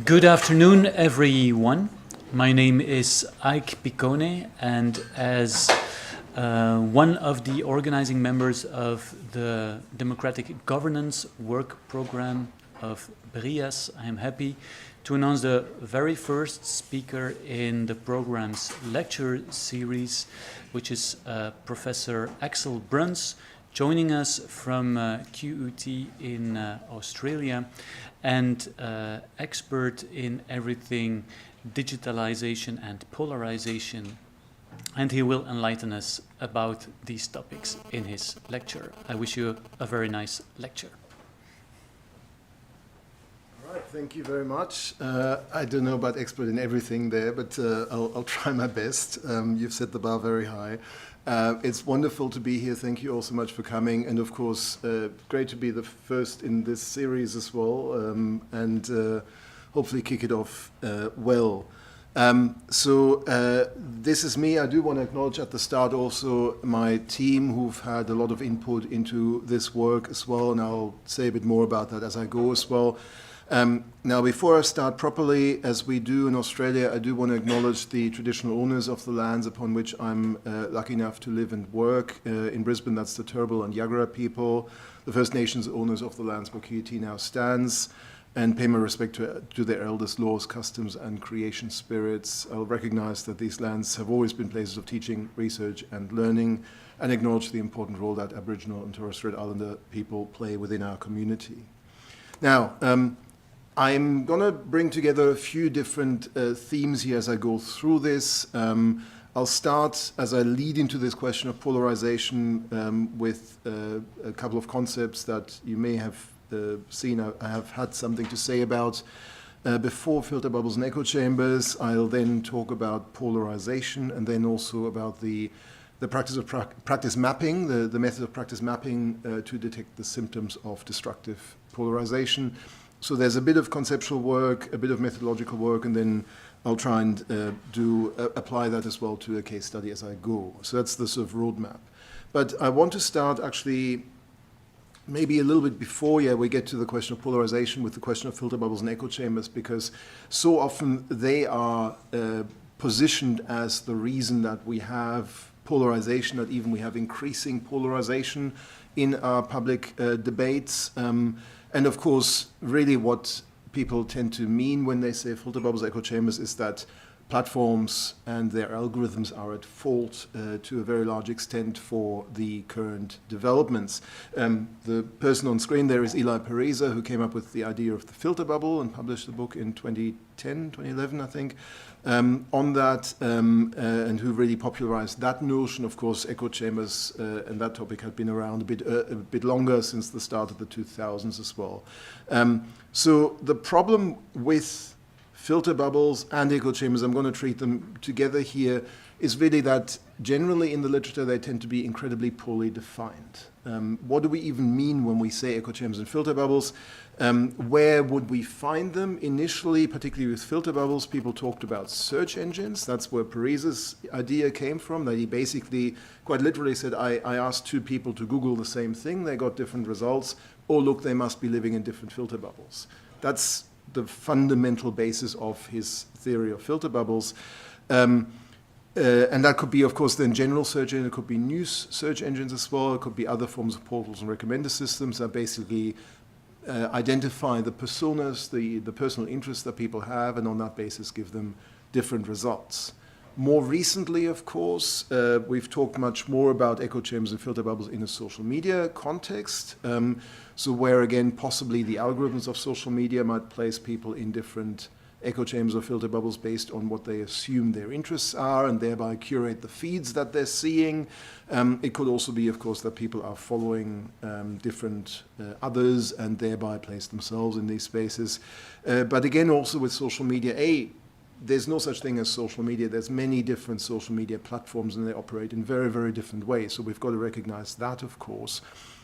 Good afternoon, everyone. My name is Ike Picone, and as one of the organizing members of the Democratic Governance Work Program of BrIAS, I am happy to announce the very first speaker in the program's lecture series, which is Professor Axel Bruns, joining us from QUT in Australia, and expert in everything digitalization and polarization. And he will enlighten us about these topics in his lecture. I wish you a very nice lecture. All right, thank you very much. I don't know about expert in everything there, but I'll try my best. You've set the bar very high. It's wonderful to be here. Thank you all so much for coming. And of course, great to be the first in this series as well, and hopefully kick it off well. This is me. I do want to acknowledge at the start also my team who've had a lot of input into this work as well, and I'll say a bit more about that as I go as well. Now, before I start properly, as we do in Australia, I do want to acknowledge the traditional owners of the lands upon which I'm lucky enough to live and work. In Brisbane, that's the Turrbal and Yagara people, the First Nations owners of the lands where QUT now stands, and pay my respect to their elders' laws, customs, and creation spirits. I'll recognize that these lands have always been places of teaching, research, and learning, and acknowledge the important role that Aboriginal and Torres Strait Islander people play within our community. Now, I'm going to bring together a few different themes here as I go through this. I'll start, as I lead into this question of polarization, with a couple of concepts that you may have seen I have had something to say about before: filter bubbles and echo chambers. I'll then talk about polarization, and then also about the practice of practice mapping, the method of practice mapping to detect the symptoms of destructive polarization. So there's a bit of conceptual work, a bit of methodological work, and then I'll try and apply that as well to a case study as I go. So that's the sort of roadmap. But I want to start actually maybe a little bit before we get to the question of polarization with the question of filter bubbles and echo chambers, because so often they are positioned as the reason that we have polarization, that even we have increasing polarization in our public debates. And of course, really what people tend to mean when they say filter bubbles, echo chambers, is that platforms and their algorithms are at fault to a very large extent for the current developments. The person on screen there is Eli Pariser, who came up with the idea of the filter bubble and published the book in 2010, 2011, I think, on that, and who really popularized that notion. Of course, echo chambers and that topic had been around a bit longer, since the start of the 2000s as well. So the problem with filter bubbles and echo chambers, I'm going to treat them together here, is really that generally in the literature they tend to be incredibly poorly defined. What do we even mean when we say echo chambers and filter bubbles? Where would we find them? Initially, particularly with filter bubbles, people talked about search engines. That's where Pariser's idea came from, that he basically quite literally said, I asked two people to Google the same thing, they got different results. Oh, look, they must be living in different filter bubbles. That's the fundamental basis of his theory of filter bubbles. And that could be, of course, then general search engines, it could be news search engines as well, it could be other forms of portals and recommender systems that basically identify the personas, the personal interests that people have, and on that basis give them different results. More recently, of course, we've talked much more about echo chambers and filter bubbles in a social media context. So where, again, possibly the algorithms of social media might place people in different echo chambers or filter bubbles based on what they assume their interests are, and thereby curate the feeds that they're seeing. It could also be, of course, that people are following different others and thereby place themselves in these spaces. But again, also with social media, there's no such thing as social media. There's many different social media platforms, and they operate in very, very different ways. So we've got to recognize that, of course.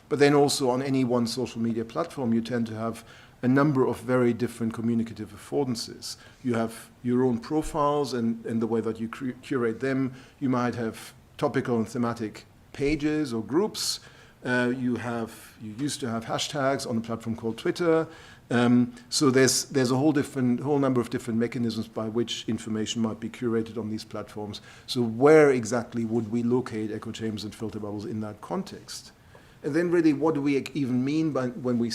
But then also on any one social media platform, you tend to have a number of very different communicative affordances. You have your own profiles and the way that you curate them. You might have topical and thematic pages or groups. You used to have hashtags on a platform called Twitter. So there's a whole number of different mechanisms by which information might be curated on these platforms. So where exactly would we locate echo chambers and filter bubbles in that context? And then really, what do we even mean by when we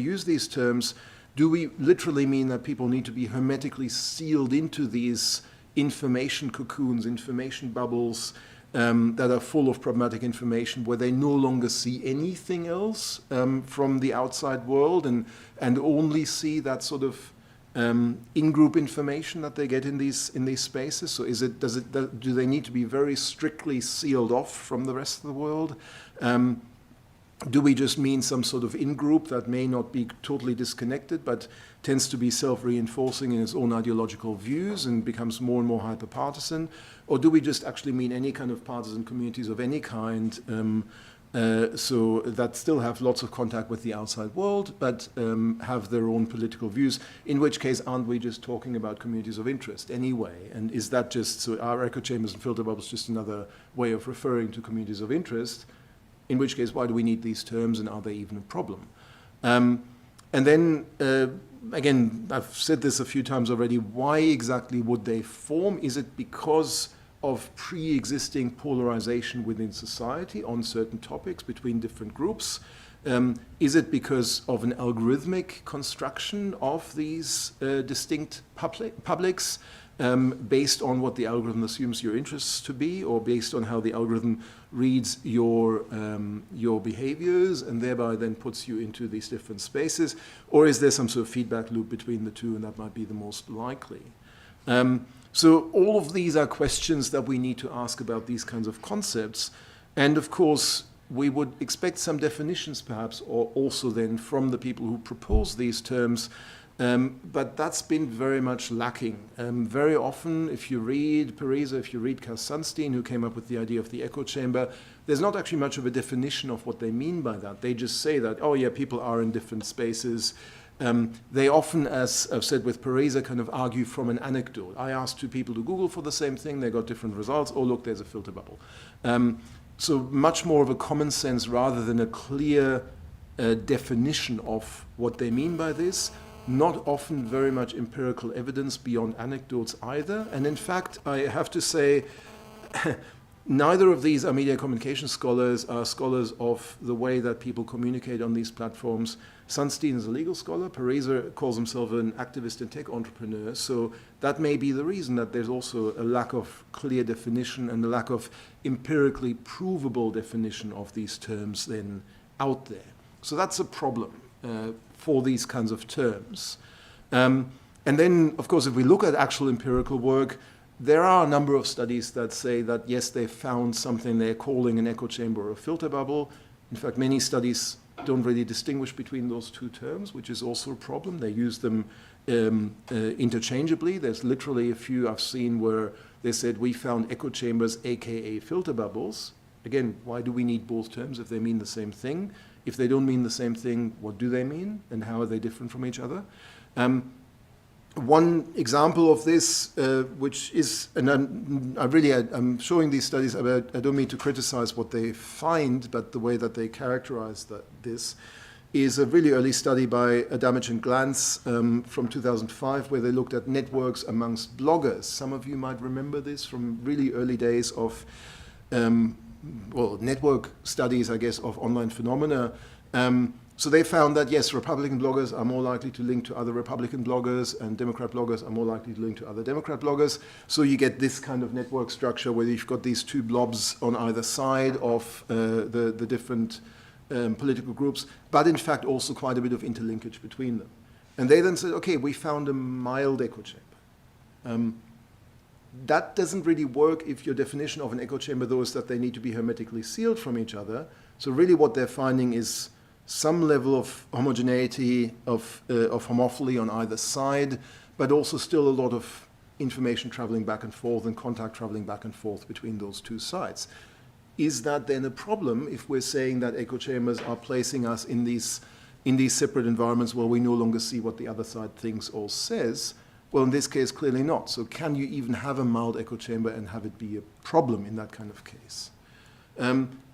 use these terms? Do we literally mean that people need to be hermetically sealed into these information cocoons, information bubbles that are full of problematic information, where they no longer see anything else from the outside world and only see that sort of in-group information that they get in these spaces? So do they need to be very strictly sealed off from the rest of the world? Do we just mean some sort of in-group that may not be totally disconnected, but tends to be self-reinforcing in its own ideological views and becomes more and more hyper-partisan? Or do we just actually mean any kind of partisan communities of any kind, so that still have lots of contact with the outside world, but have their own political views? In which case, aren't we just talking about communities of interest anyway? And is that just, so are echo chambers and filter bubbles just another way of referring to communities of interest? In which case, why do we need these terms, and are they even a problem? And then, again, I've said this a few times already, why exactly would they form? Is it because of pre-existing polarization within society on certain topics between different groups? Is it because of an algorithmic construction of these distinct publics? Based on what the algorithm assumes your interests to be, or based on how the algorithm reads your behaviors and thereby then puts you into these different spaces? Or is there some sort of feedback loop between the two, and that might be the most likely? So all of these are questions that we need to ask about these kinds of concepts. And of course, we would expect some definitions perhaps, or also then from the people who propose these terms. But that's been very much lacking. Very often, if you read Parisa, if you read Cass Sunstein, who came up with the idea of the echo chamber, there's not actually much of a definition of what they mean by that. They just say that, oh yeah, people are in different spaces. They often, as I've said with Parisa, kind of argue from an anecdote. I asked two people to Google for the same thing, they got different results. Oh, look, there's a filter bubble. So much more of a common sense rather than a clear definition of what they mean by this. Not often very much empirical evidence beyond anecdotes either. And in fact, I have to say, neither of these are media communication scholars, are scholars of the way that people communicate on these platforms. Sunstein is a legal scholar. Parisa calls himself an activist and tech entrepreneur. So that may be the reason that there's also a lack of clear definition and a lack of empirically provable definition of these terms then out there. So that's a problem for these kinds of terms. And then, of course, if we look at actual empirical work, there are a number of studies that say that, yes, they found something they're calling an echo chamber or a filter bubble. In fact, many studies don't really distinguish between those two terms, which is also a problem. They use them interchangeably. There's literally a few I've seen where they said, we found echo chambers, aka filter bubbles. Again, why do we need both terms if they mean the same thing? If they don't mean the same thing, what do they mean, and how are they different from each other? One example of this, which is, and I'm showing these studies, I don't mean to criticize what they find, but the way that they characterize this, is a really early study by Adamich and Glantz from 2005, where they looked at networks amongst bloggers. Some of you might remember this from really early days of network studies, I guess, of online phenomena. So they found that, yes, Republican bloggers are more likely to link to other Republican bloggers, and Democrat bloggers are more likely to link to other Democrat bloggers. So you get this kind of network structure where you've got these two blobs on either side of the different political groups, but in fact also quite a bit of interlinkage between them. And they then said, okay, we found a mild echo chamber. That doesn't really work if your definition of an echo chamber, though, is that they need to be hermetically sealed from each other. So really what they're finding is some level of homogeneity, of homophily on either side, but also still a lot of information traveling back and forth and contact traveling back and forth between those two sides. Is that then a problem if we're saying that echo chambers are placing us in these separate environments where we no longer see what the other side thinks or says? Well, in this case, clearly not. So can you even have a mild echo chamber and have it be a problem in that kind of case?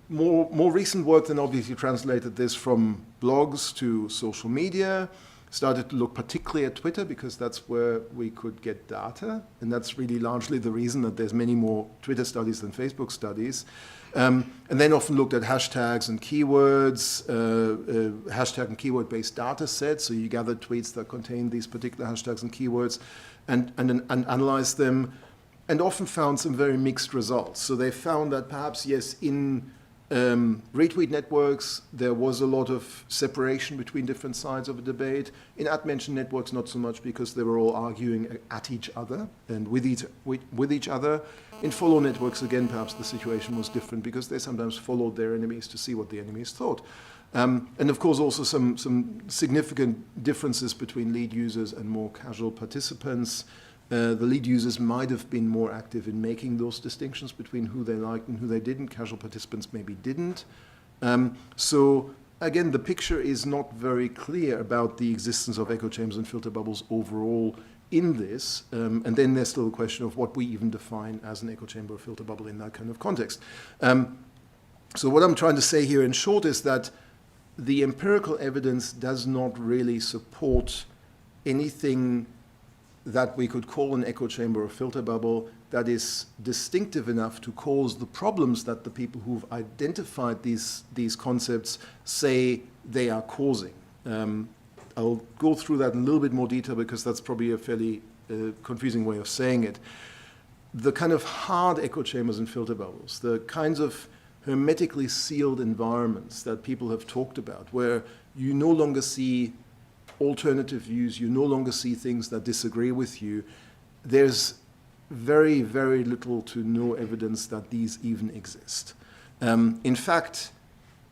More recent work then obviously translated this from blogs to social media. started to look particularly at Twitter because that's where we could get data, and that's really largely the reason that there's many more Twitter studies than Facebook studies. And then often looked at hashtags and keywords, hashtag and keyword-based data sets, so you gather tweets that contain these particular hashtags and keywords and analyzed them, and often found some very mixed results. So they found that perhaps, yes, in retweet networks, there was a lot of separation between different sides of a debate. In at-mention networks, not so much, because they were all arguing at each other and with each other. In follow networks, again, perhaps the situation was different because they sometimes followed their enemies to see what the enemies thought. And of course, also some significant differences between lead users and more casual participants. The lead users might have been more active in making those distinctions between who they liked and who they didn't. Casual participants maybe didn't. So again, the picture is not very clear about the existence of echo chambers and filter bubbles overall in this. And then there's still the question of what we even define as an echo chamber or filter bubble in that kind of context. So what I'm trying to say here in short is that the empirical evidence does not really support anything that we could call an echo chamber or filter bubble that is distinctive enough to cause the problems that the people who've identified these concepts say they are causing. I'll go through that in a little bit more detail because that's probably a fairly confusing way of saying it. The kind of hard echo chambers and filter bubbles, the kinds of hermetically sealed environments that people have talked about, where you no longer see alternative views, you no longer see things that disagree with you, there's very, very little to no evidence that these even exist. In fact,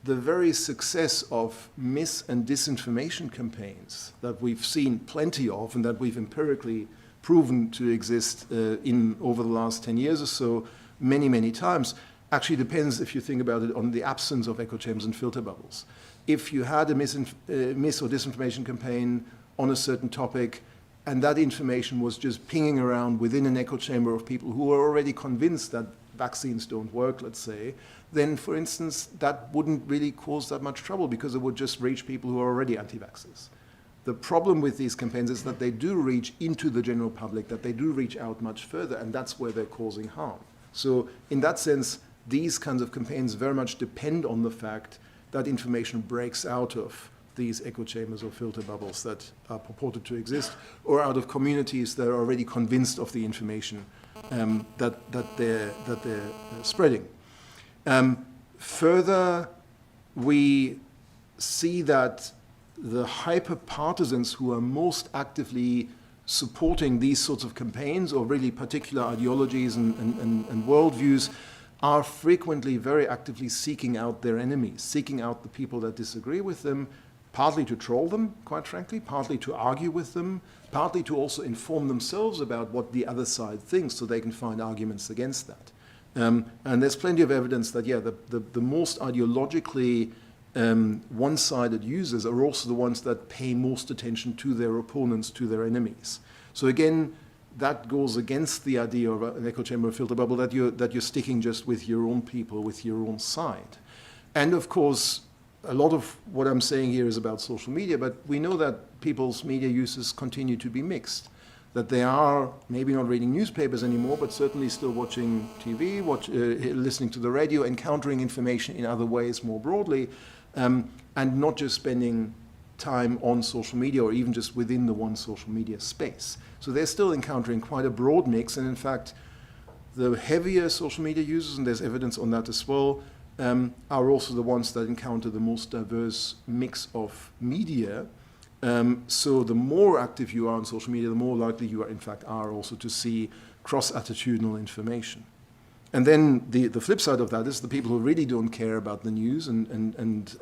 the very success of mis- and disinformation campaigns that we've seen plenty of and that we've empirically proven to exist over the last 10 years or so, many, many times, actually depends, if you think about it, on the absence of echo chambers and filter bubbles. If you had a mis- or disinformation campaign on a certain topic, and that information was just pinging around within an echo chamber of people who are already convinced that vaccines don't work, let's say, then, for instance, that wouldn't really cause that much trouble because it would just reach people who are already anti-vaxxers. The problem with these campaigns is that they do reach into the general public, that they do reach out much further, and that's where they're causing harm. So in that sense, these kinds of campaigns very much depend on the fact that information breaks out of these echo chambers or filter bubbles that are purported to exist, or out of communities that are already convinced of the information that they're spreading. Further, we see that the hyper-partisans who are most actively supporting these sorts of campaigns, or really particular ideologies and worldviews, are frequently very actively seeking out their enemies, seeking out the people that disagree with them, partly to troll them, quite frankly, partly to argue with them, partly to also inform themselves about what the other side thinks so they can find arguments against that. And there's plenty of evidence that, yeah, the most ideologically one-sided users are also the ones that pay most attention to their opponents, to their enemies. So again, that goes against the idea of an echo chamber or filter bubble, that you're sticking just with your own people, with your own side. And of course, a lot of what I'm saying here is about social media, but we know that people's media uses continue to be mixed, that they are maybe not reading newspapers anymore, but certainly still watching TV, listening to the radio, encountering information in other ways more broadly, and not just spending time on social media or even just within the one social media space. So they're still encountering quite a broad mix, and in fact, the heavier social media users, and there's evidence on that as well, are also the ones that encounter the most diverse mix of media. So the more active you are on social media, the more likely you are, in fact, are also to see cross-attitudinal information. And then the flip side of that is the people who really don't care about the news and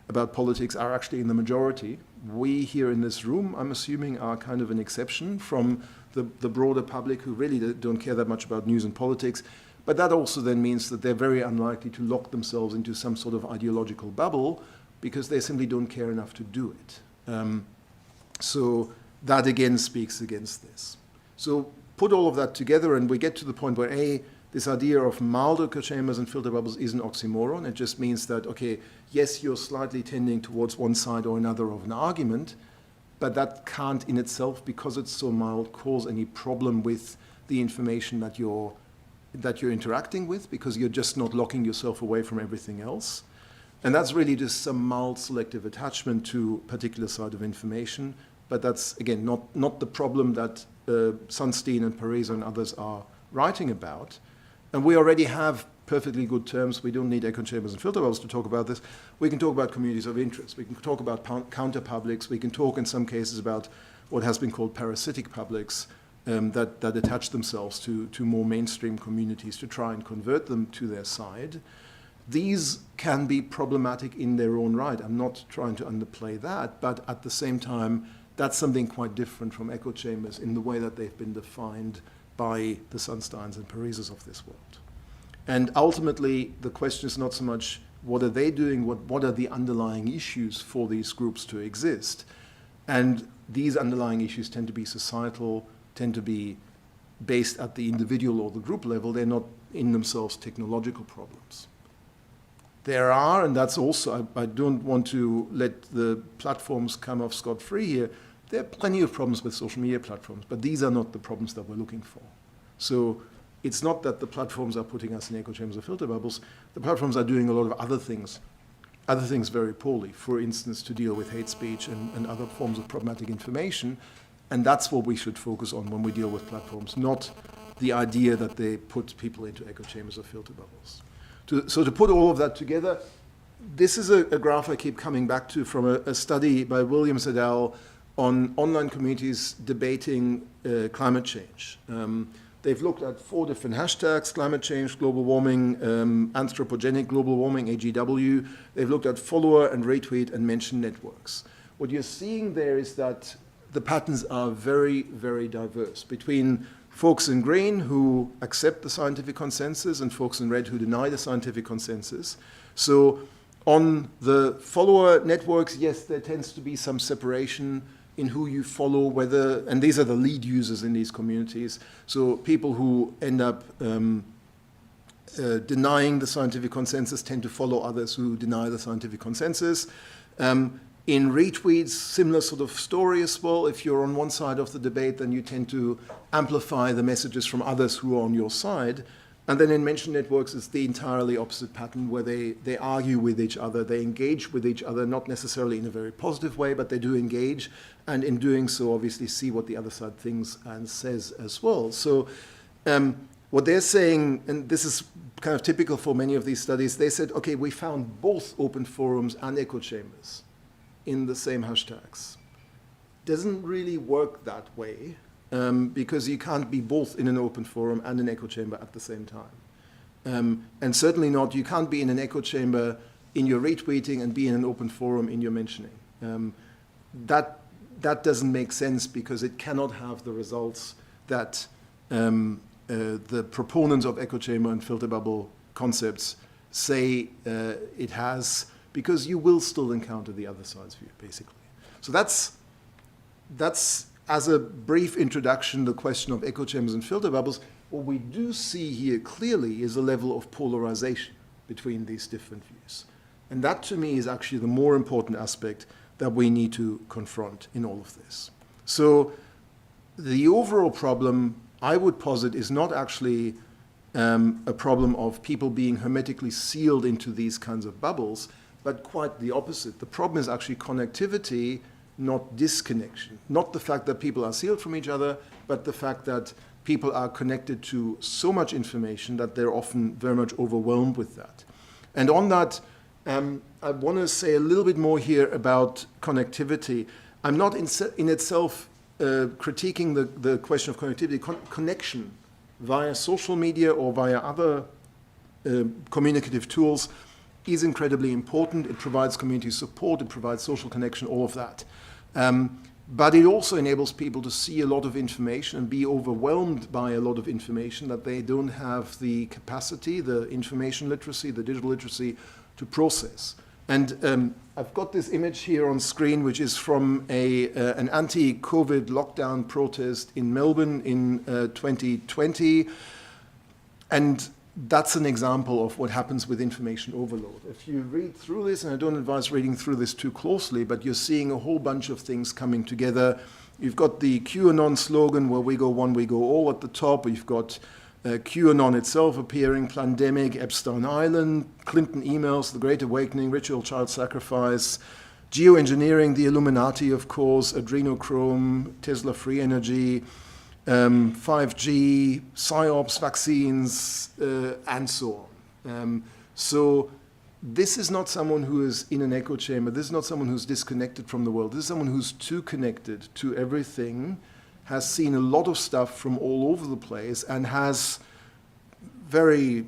about politics are actually in the majority. We here in this room, I'm assuming, are kind of an exception from the broader public who really don't care that much about news and politics. But that also then means that they're very unlikely to lock themselves into some sort of ideological bubble because they simply don't care enough to do it. So that again speaks against this. So put all of that together and we get to the point where this idea of mild echo chambers and filter bubbles is an oxymoron. It just means that, okay, yes, you're slightly tending towards one side or another of an argument, but that can't in itself, because it's so mild, cause any problem with the information that you're interacting with, because you're just not locking yourself away from everything else. And that's really just some mild selective attachment to a particular side of information. But that's, again, not the problem that Sunstein and Pariser and others are writing about. And we already have perfectly good terms. We don't need echo chambers and filter bubbles to talk about this. We can talk about communities of interest. We can talk about counter-publics. We can talk, in some cases, about what has been called parasitic publics that attach themselves to more mainstream communities to try and convert them to their side. These can be problematic in their own right. I'm not trying to underplay that, but at the same time, that's something quite different from echo chambers in the way that they've been defined by the Sunsteins and Parisers of this world. And ultimately, the question is not so much what are they doing, what are the underlying issues for these groups to exist. And these underlying issues tend to be societal, tend to be based at the individual or the group level. They're not in themselves technological problems. There are, and that's also, I don't want to let the platforms come off scot-free here, there are plenty of problems with social media platforms, but these are not the problems that we're looking for. So it's not that the platforms are putting us in echo chambers or filter bubbles. The platforms are doing a lot of other things very poorly, for instance, to deal with hate speech and other forms of problematic information. And that's what we should focus on when we deal with platforms, not the idea that they put people into echo chambers or filter bubbles. So to put all of that together, this is a graph I keep coming back to from a study by Williams et al. On online communities debating climate change. They've looked at 4 different hashtags: climate change, global warming, anthropogenic global warming, AGW. They've looked at follower and retweet and mention networks. What you're seeing there is that the patterns are very, very diverse between folks in green who accept the scientific consensus and folks in red who deny the scientific consensus. So on the follower networks, yes, there tends to be some separation in who you follow, whether, and these are the lead users in these communities. So people who end up denying the scientific consensus tend to follow others who deny the scientific consensus. In retweets, similar sort of story as well. If you're on one side of the debate, then you tend to amplify the messages from others who are on your side. And then in mention networks, it's the entirely opposite pattern where they argue with each other, they engage with each other, not necessarily in a very positive way, but they do engage, and in doing so, obviously see what the other side thinks and says as well. So what they're saying, and this is kind of typical for many of these studies, they said, okay, we found both open forums and echo chambers in the same hashtags. Doesn't really work that way. Because you can't be both in an open forum and an echo chamber at the same time. And certainly not, you can't be in an echo chamber in your retweeting and be in an open forum in your mentioning. That doesn't make sense because it cannot have the results that the proponents of echo chamber and filter bubble concepts say it has, because you will still encounter the other side's view, basically. So that's as a brief introduction, the question of echo chambers and filter bubbles. What we do see here clearly is a level of polarization between these different views. And that, to me, is actually the more important aspect that we need to confront in all of this. So the overall problem, I would posit, is not actually a problem of people being hermetically sealed into these kinds of bubbles, but quite the opposite. The problem is actually connectivity, not disconnection. Not the fact that people are sealed from each other, but the fact that people are connected to so much information that they're often very much overwhelmed with that. And on that, I want to say a little bit more here about connectivity. I'm not in itself critiquing the question of connectivity. Connection via social media or via other communicative tools is incredibly important. It provides community support, it provides social connection, all of that. But it also enables people to see a lot of information and be overwhelmed by a lot of information that they don't have the capacity, the information literacy, the digital literacy to process. And I've got this image here on screen, which is from an anti-COVID lockdown protest in Melbourne in 2020. And that's an example of what happens with information overload. If you read through this, and I don't advise reading through this too closely, but you're seeing a whole bunch of things coming together. You've got the QAnon slogan, where we go one, we go all at the top. You've got QAnon itself appearing, Plandemic, Epstein Island, Clinton emails, the Great Awakening, ritual child sacrifice, geoengineering, the Illuminati, of course, adrenochrome, Tesla free energy, 5G, psyops, vaccines, and so on. So this is not someone who is in an echo chamber. This is not someone who's disconnected from the world. This is someone who's too connected to everything, has seen a lot of stuff from all over the place, and has very,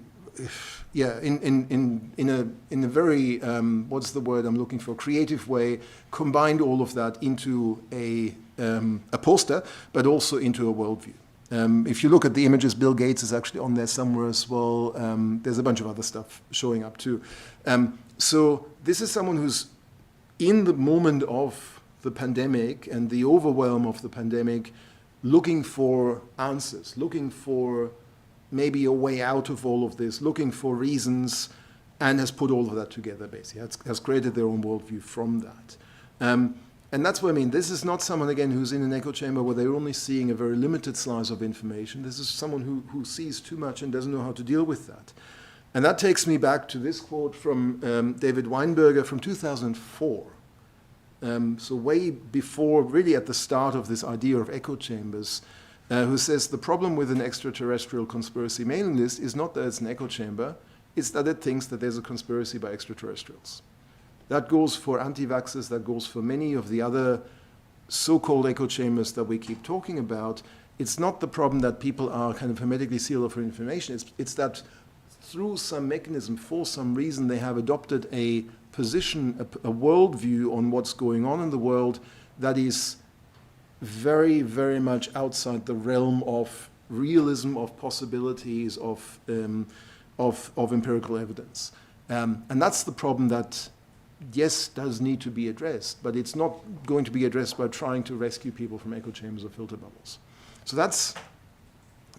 in a very, what's the word I'm looking for, creative way, combined all of that into a poster, but also into a worldview. If you look at the images, Bill Gates is actually on there somewhere as well. There's a bunch of other stuff showing up too. So this is someone who's in the moment of the pandemic and the overwhelm of the pandemic, looking for answers, looking for maybe a way out of all of this, looking for reasons, and has put all of that together, basically, has created their own worldview from that. And that's what I mean. This is not someone, again, who's in an echo chamber where they're only seeing a very limited slice of information. This is someone who sees too much and doesn't know how to deal with that. And that takes me back to this quote from David Weinberger from 2004. So way before, really at the start of this idea of echo chambers, who says the problem with an extraterrestrial conspiracy mailing list is not that it's an echo chamber, it's that it thinks that there's a conspiracy by extraterrestrials. That goes for anti-vaxxers, that goes for many of the other so-called echo chambers that we keep talking about. It's not the problem that people are kind of hermetically sealed off for information, it's that through some mechanism, for some reason, they have adopted a position, a worldview on what's going on in the world that is very, very much outside the realm of realism, of possibilities, of empirical evidence. And that's the problem that, yes, does need to be addressed, but it's not going to be addressed by trying to rescue people from echo chambers or filter bubbles. So that's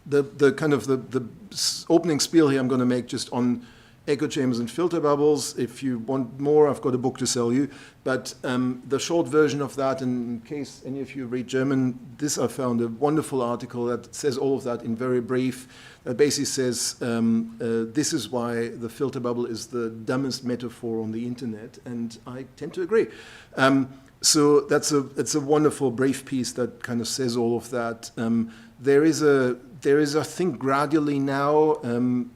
the kind of the opening spiel here I'm going to make just on echo chambers and filter bubbles. If you want more, I've got a book to sell you. But the short version of that, in case any of you read German, this I found a wonderful article that says all of that in very brief. That basically says this is why the filter bubble is the dumbest metaphor on the internet, and I tend to agree. So it's a wonderful brief piece that kind of says all of that. There is, I think, gradually now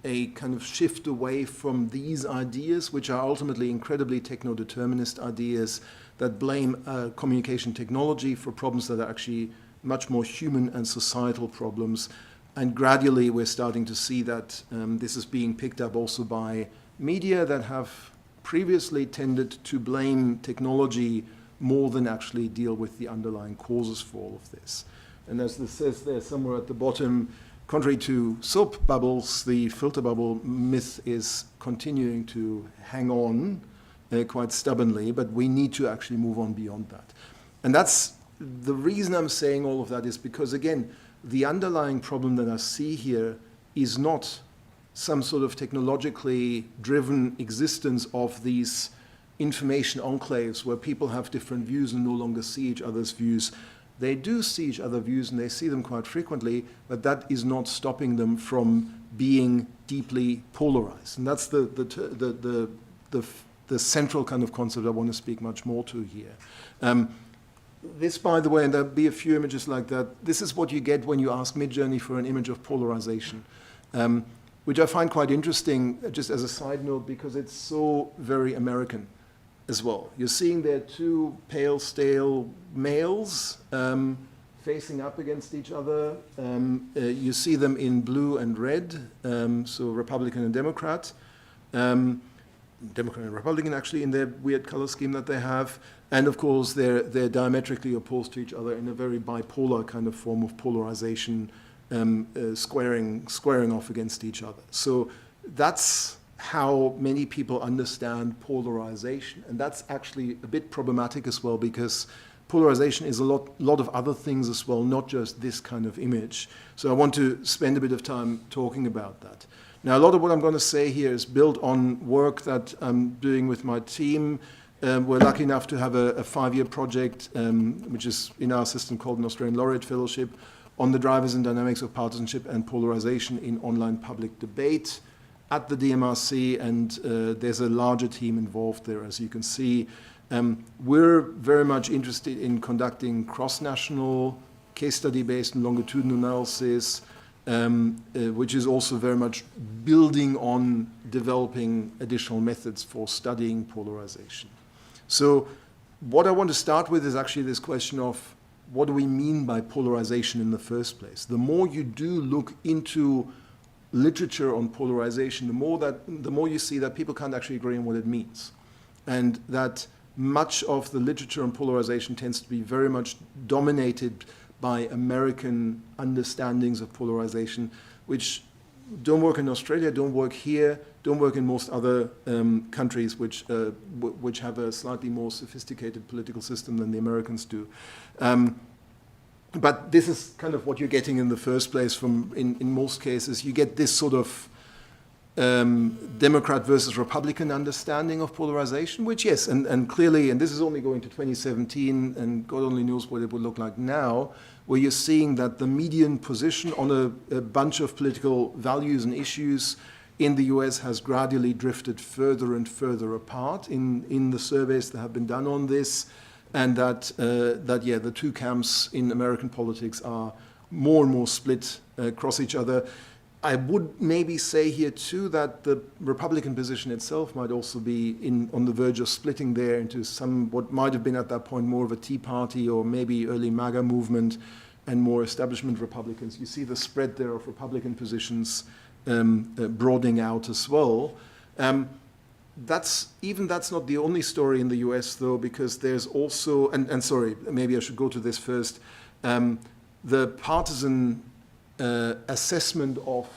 a kind of shift away from these ideas, which are ultimately incredibly techno-determinist ideas that blame communication technology for problems that are actually much more human and societal problems. And gradually we're starting to see that this is being picked up also by media that have previously tended to blame technology more than actually deal with the underlying causes for all of this. And as this says there somewhere at the bottom, contrary to soap bubbles, the filter bubble myth is continuing to hang on quite stubbornly, but we need to actually move on beyond that. And that's the reason I'm saying all of that is because, again, the underlying problem that I see here is not some sort of technologically driven existence of these information enclaves where people have different views and no longer see each other's views. They do see each other's views and they see them quite frequently, but that is not stopping them from being deeply polarized. And that's the central kind of concept I want to speak much more to here. This, by the way, and there'll be a few images like that, this is what you get when you ask Midjourney for an image of polarization, which I find quite interesting, just as a side note, because it's so very American as well. You're seeing there two pale, stale males facing up against each other. You see them in blue and red, so Republican and Democrat. Democrat and Republican, actually, in their weird color scheme that they have. And of course, they're diametrically opposed to each other in a very bipolar kind of form of polarization, squaring off against each other. So that's how many people understand polarization. And that's actually a bit problematic as well, because polarization is a lot of other things as well, not just this kind of image. So I want to spend a bit of time talking about that. Now, a lot of what I'm going to say here is built on work that I'm doing with my team. We're lucky enough to have a 5-year project, which is in our system called an Australian Laureate Fellowship, on the drivers and dynamics of partisanship and polarization in online public debate at the DMRC, and there's a larger team involved there, as you can see. We're very much interested in conducting cross-national, case study-based and longitudinal analysis, which is also very much building on developing additional methods for studying polarization. So what I want to start with is actually this question of what do we mean by polarization in the first place? The more you do look into literature on polarization, the more you see that people can't actually agree on what it means. And that much of the literature on polarization tends to be very much dominated by American understandings of polarization, which don't work in Australia, don't work here, don't work in most other countries which have a slightly more sophisticated political system than the Americans do. But this is kind of what you're getting in the first place from, in most cases, you get this sort of Democrat versus Republican understanding of polarization, which yes, and clearly, and this is only going to 2017, and God only knows what it would look like now, where you're seeing that the median position on a bunch of political values and issues in the US has gradually drifted further and further apart in the surveys that have been done on this, and that the two camps in American politics are more and more split across each other. I would maybe say here too that the Republican position itself might also be on the verge of splitting there into what might have been at that point more of a Tea Party or maybe early MAGA movement and more establishment Republicans. You see the spread there of Republican positions broadening out as well. That's not the only story in the US though, because there's also, and sorry, maybe I should go to this first, the partisan assessment of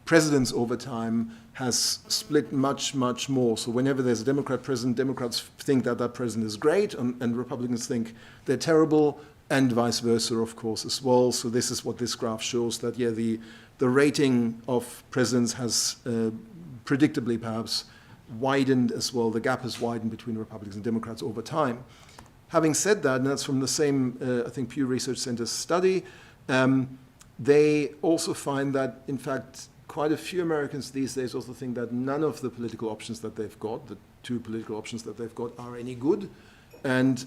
presidents over time has split much, much more. So whenever there's a Democrat president, Democrats think that president is great, and Republicans think they're terrible, and vice versa, of course, as well. So this is what this graph shows, that, yeah, the rating of presidents has predictably perhaps widened as well. The gap has widened between Republicans and Democrats over time. Having said that, and that's from the same, I think, Pew Research Center study, they also find that, in fact, quite a few Americans these days also think that none of the political options that they've got, the two political options that they've got, are any good. And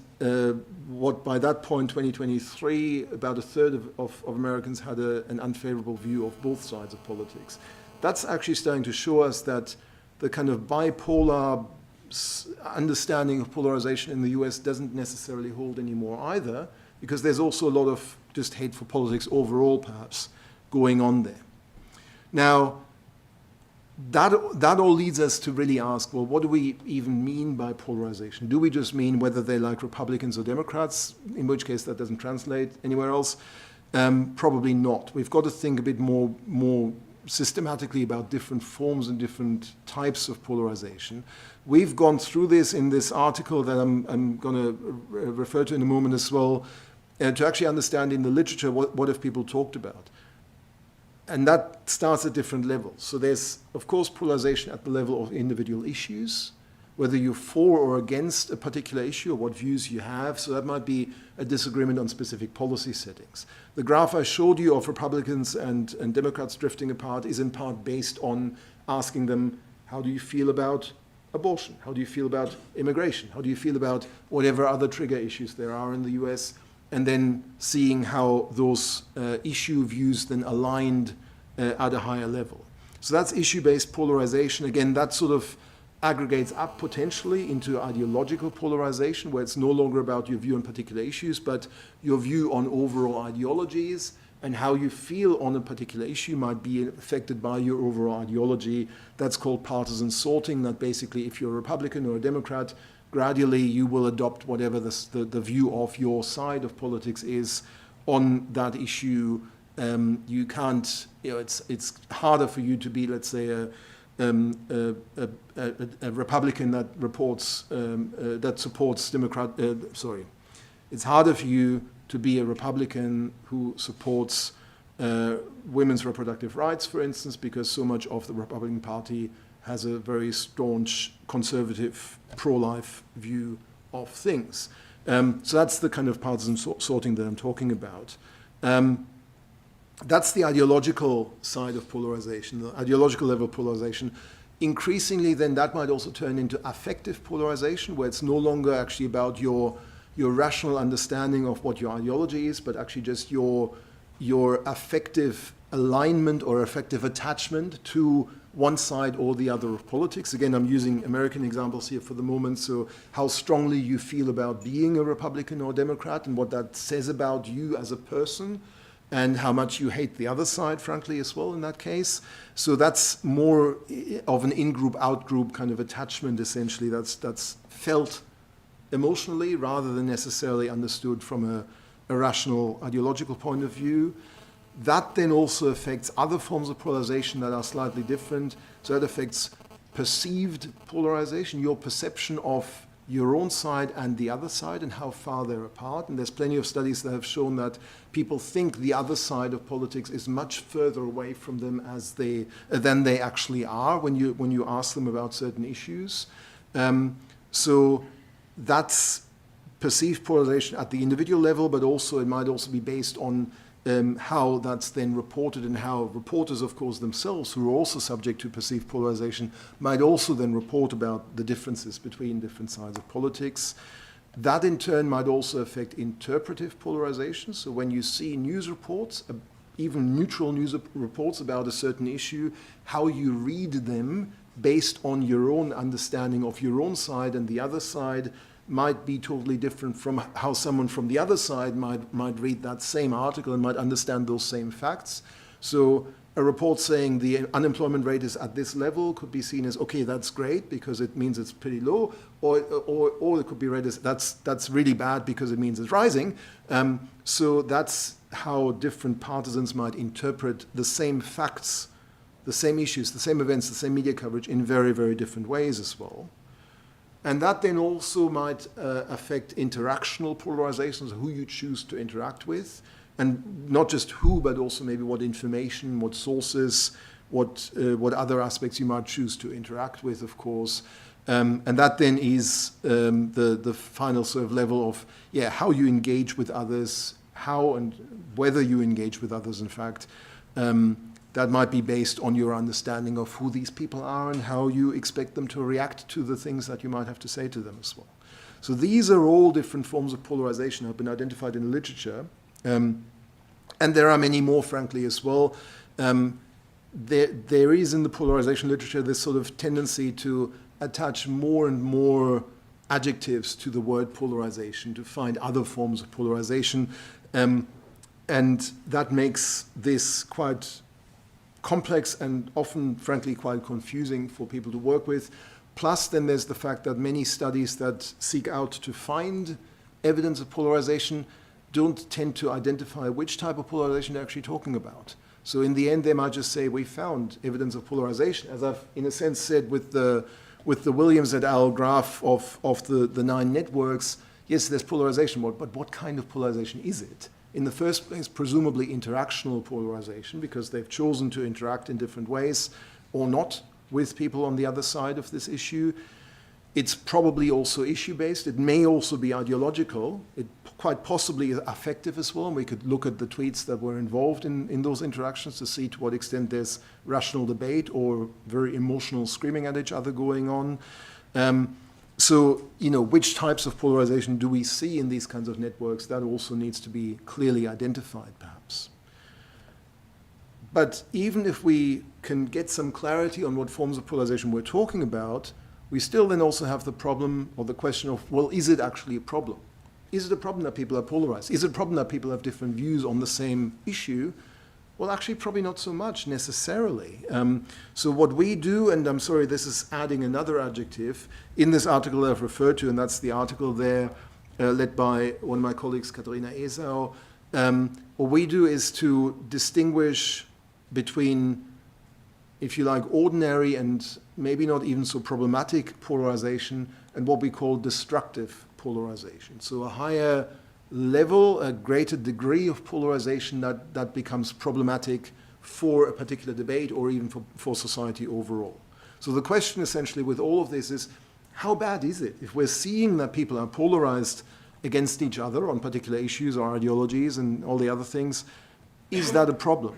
what by that point, 2023, about a third of Americans had an unfavorable view of both sides of politics. That's actually starting to show us that the kind of bipolar understanding of polarization in the US doesn't necessarily hold anymore either, because there's also a lot of just hateful politics overall, perhaps, going on there. Now, that all leads us to really ask, well, what do we even mean by polarization? Do we just mean whether they like Republicans or Democrats, in which case that doesn't translate anywhere else? Probably not. We've got to think a bit more systematically about different forms and different types of polarization. We've gone through this in this article that I'm going to refer to in a moment as well, to actually understand in the literature what have people talked about. And that starts at different levels. So there's, of course, polarization at the level of individual issues, whether you're for or against a particular issue or what views you have. So that might be a disagreement on specific policy settings. The graph I showed you of Republicans and Democrats drifting apart is in part based on asking them, how do you feel about abortion? How do you feel about immigration? How do you feel about whatever other trigger issues there are in the US? And then seeing how those issue views then aligned at a higher level. So that's issue-based polarization. Again, that sort of aggregates up potentially into ideological polarization, where it's no longer about your view on particular issues, but your view on overall ideologies, and how you feel on a particular issue might be affected by your overall ideology. That's called partisan sorting, that basically if you're a Republican or a Democrat, gradually you will adopt whatever the view of your side of politics is on that issue. You can't, it's harder for you to be, let's say, a Republican that supports It's harder for you to be a Republican who supports women's reproductive rights, for instance, because so much of the Republican Party has a very staunch, conservative, pro-life view of things. So that's the kind of partisan sorting that I'm talking about. That's the ideological side of polarization, the ideological level of polarization. Increasingly, then, that might also turn into affective polarization, where it's no longer actually about your rational understanding of what your ideology is, but actually just your affective alignment or affective attachment to one side or the other of politics. Again, I'm using American examples here for the moment, so how strongly you feel about being a Republican or Democrat and what that says about you as a person, and how much you hate the other side, frankly, as well in that case. So that's more of an in-group, out-group kind of attachment, essentially, that's felt emotionally rather than necessarily understood from a rational ideological point of view. That then also affects other forms of polarization that are slightly different. So that affects perceived polarization, your perception of your own side and the other side and how far they're apart. And there's plenty of studies that have shown that people think the other side of politics is much further away from them than they actually are when you ask them about certain issues. So that's perceived polarization at the individual level, but also it might also be based on how that's then reported, and how reporters, of course, themselves, who are also subject to perceived polarization, might also then report about the differences between different sides of politics. That, in turn, might also affect interpretive polarization. So when you see news reports, even neutral news reports about a certain issue, how you read them based on your own understanding of your own side and the other side might be totally different from how someone from the other side might read that same article and might understand those same facts. So a report saying the unemployment rate is at this level could be seen as, okay, that's great because it means it's pretty low, or it could be read as that's really bad because it means it's rising. So that's how different partisans might interpret the same facts, the same issues, the same events, the same media coverage in very, very different ways as well. And that then also might affect interactional polarizations, who you choose to interact with, and not just who, but also maybe what information, what sources, what other aspects you might choose to interact with, of course. And that then is the final sort of level of, how you engage with others, how and whether you engage with others, in fact. That might be based on your understanding of who these people are and how you expect them to react to the things that you might have to say to them as well. So these are all different forms of polarization that have been identified in the literature. And there are many more, frankly, as well. There is in the polarization literature this sort of tendency to attach more and more adjectives to the word polarization, to find other forms of polarization. And that makes this quite complex and often, frankly, quite confusing for people to work with. Plus, then there's the fact that many studies that seek out to find evidence of polarization don't tend to identify which type of polarization they're actually talking about. So in the end, they might just say, we found evidence of polarization, as I've, in a sense, said with the Williams et al. Graph of the 9 networks. Yes, there's polarization, but what kind of polarization is it? In the first place, presumably interactional polarization, because they've chosen to interact in different ways or not with people on the other side of this issue. It's probably also issue-based. It may also be ideological. It quite possibly is affective as well. And we could look at the tweets that were involved in those interactions to see to what extent there's rational debate or very emotional screaming at each other going on. So, which types of polarization do we see in these kinds of networks? That also needs to be clearly identified, perhaps. But even if we can get some clarity on what forms of polarization we're talking about, we still then also have the problem or the question of, well, is it actually a problem? Is it a problem that people are polarized? Is it a problem that people have different views on the same issue? Well, actually, probably not so much necessarily. So what we do, and I'm sorry, this is adding another adjective, in this article I've referred to, and that's the article there led by one of my colleagues, Katharina Esau, what we do is to distinguish between, if you like, ordinary and maybe not even so problematic polarization and what we call destructive polarization. So a higher level, a greater degree of polarization that becomes problematic for a particular debate or even for society overall. So the question essentially with all of this is, how bad is it? If we're seeing that people are polarized against each other on particular issues or ideologies and all the other things, is that a problem?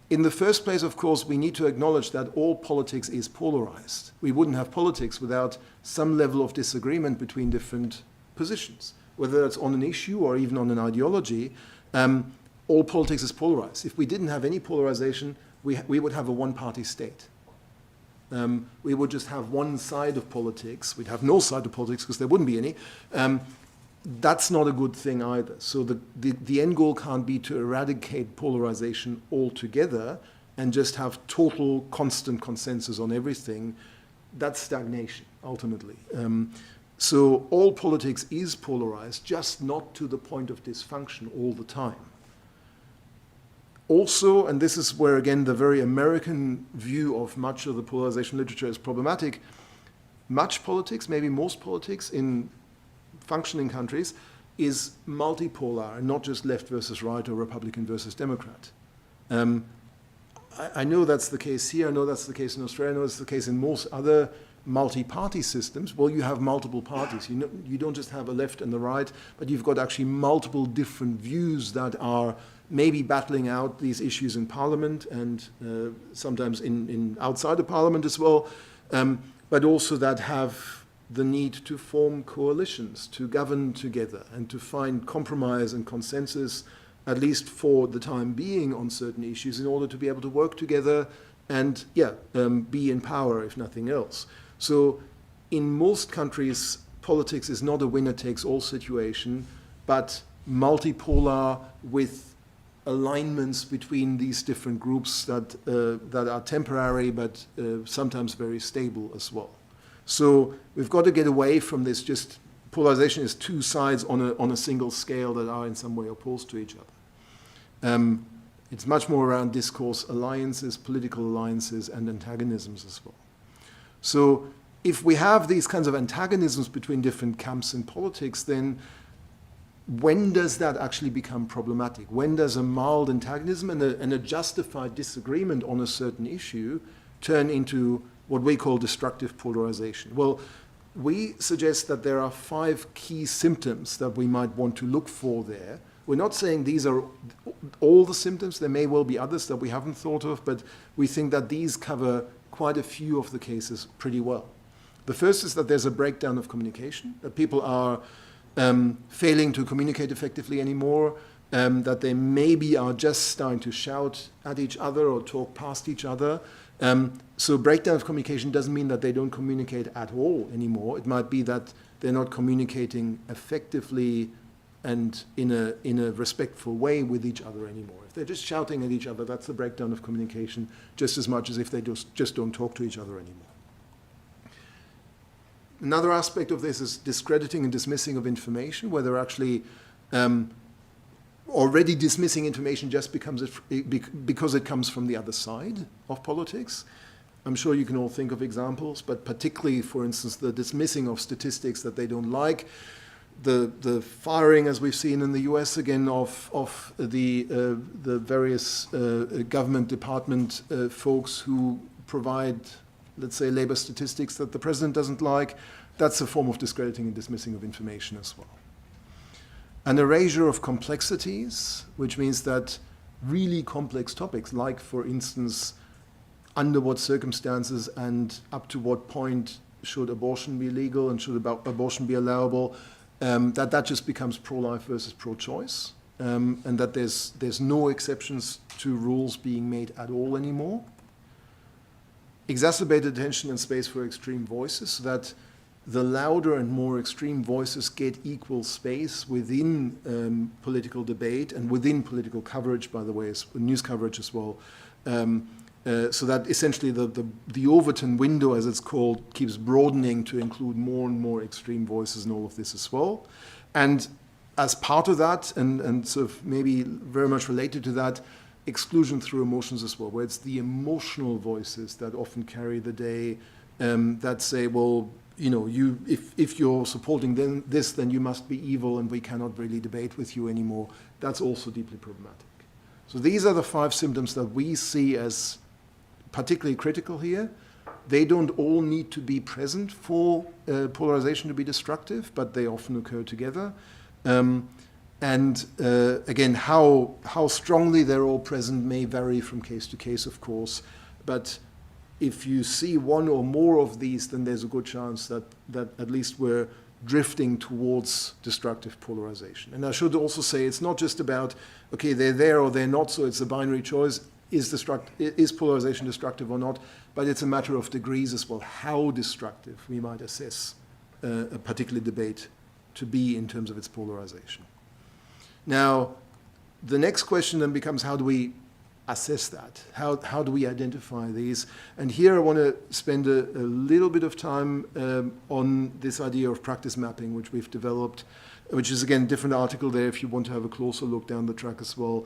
In the first place, of course, we need to acknowledge that all politics is polarized. We wouldn't have politics without some level of disagreement between different positions, whether it's on an issue or even on an ideology. All politics is polarized. If we didn't have any polarization, we would have a one-party state. We would just have one side of politics. We'd have no side of politics because there wouldn't be any. That's not a good thing either. So the end goal can't be to eradicate polarization altogether and just have total constant consensus on everything. That's stagnation, ultimately. So all politics is polarized, just not to the point of dysfunction all the time. Also, and this is where, again, the very American view of much of the polarization literature is problematic, much politics, maybe most politics in functioning countries, is multipolar and not just left versus right or Republican versus Democrat. I know that's the case here, I know that's the case in Australia, I know that's the case in most other multi-party systems. Well, you have multiple parties. You don't just have a left and the right, but you've got actually multiple different views that are maybe battling out these issues in Parliament and sometimes in outside of Parliament as well, but also that have the need to form coalitions, to govern together and to find compromise and consensus, at least for the time being, on certain issues in order to be able to work together and, be in power, if nothing else. So in most countries, politics is not a winner-takes-all situation, but multipolar with alignments between these different groups that are temporary but sometimes very stable as well. So we've got to get away from this just polarization is two sides on a single scale that are in some way opposed to each other. It's much more around discourse alliances, political alliances, and antagonisms as well. So if we have these kinds of antagonisms between different camps in politics, then when does that actually become problematic? When does a mild antagonism and a justified disagreement on a certain issue turn into what we call destructive polarization? Well, we suggest that there are 5 key symptoms that we might want to look for there. We're not saying these are all the symptoms. There may well be others that we haven't thought of, but we think that these cover quite a few of the cases pretty well. The first is that there's a breakdown of communication, that people are failing to communicate effectively anymore, that they maybe are just starting to shout at each other or talk past each other. So breakdown of communication doesn't mean that they don't communicate at all anymore. It might be that they're not communicating effectively and in a respectful way with each other anymore. If they're just shouting at each other, that's a breakdown of communication just as much as if they just don't talk to each other anymore. Another aspect of this is discrediting and dismissing of information, where they're actually already dismissing information just because it comes from the other side of politics. I'm sure you can all think of examples, but particularly, for instance, the dismissing of statistics that they don't like, the firing, as we've seen in the US again, of the various government department folks who provide, let's say, labor statistics that the president doesn't like. That's a form of discrediting and dismissing of information as well. An erasure of complexities, which means that really complex topics, like, for instance, under what circumstances and up to what point should abortion be legal and should abortion be allowable, that just becomes pro-life versus pro-choice, and that there's no exceptions to rules being made at all anymore. Exacerbated attention and space for extreme voices, so that the louder and more extreme voices get equal space within political debate and within political coverage, by the way, news coverage as well. So that essentially the Overton window, as it's called, keeps broadening to include more and more extreme voices in all of this as well. And as part of that, and sort of maybe very much related to that, exclusion through emotions as well, where it's the emotional voices that often carry the day, that say, well, if you're supporting this, then you must be evil and we cannot really debate with you anymore. That's also deeply problematic. So these are the 5 symptoms that we see as particularly critical here. They don't all need to be present for polarization to be destructive, but they often occur together. Again, how strongly they're all present may vary from case to case, of course, but if you see one or more of these, then there's a good chance that at least we're drifting towards destructive polarization. And I should also say it's not just about, okay, they're there or they're not, so it's a binary choice, is polarization destructive or not, but it's a matter of degrees as well, how destructive we might assess a particular debate to be in terms of its polarization. Now, the next question then becomes, how do we assess that? How do we identify these? And here I want to spend a little bit of time on this idea of practice mapping, which we've developed, which is, again, a different article there if you want to have a closer look down the track as well.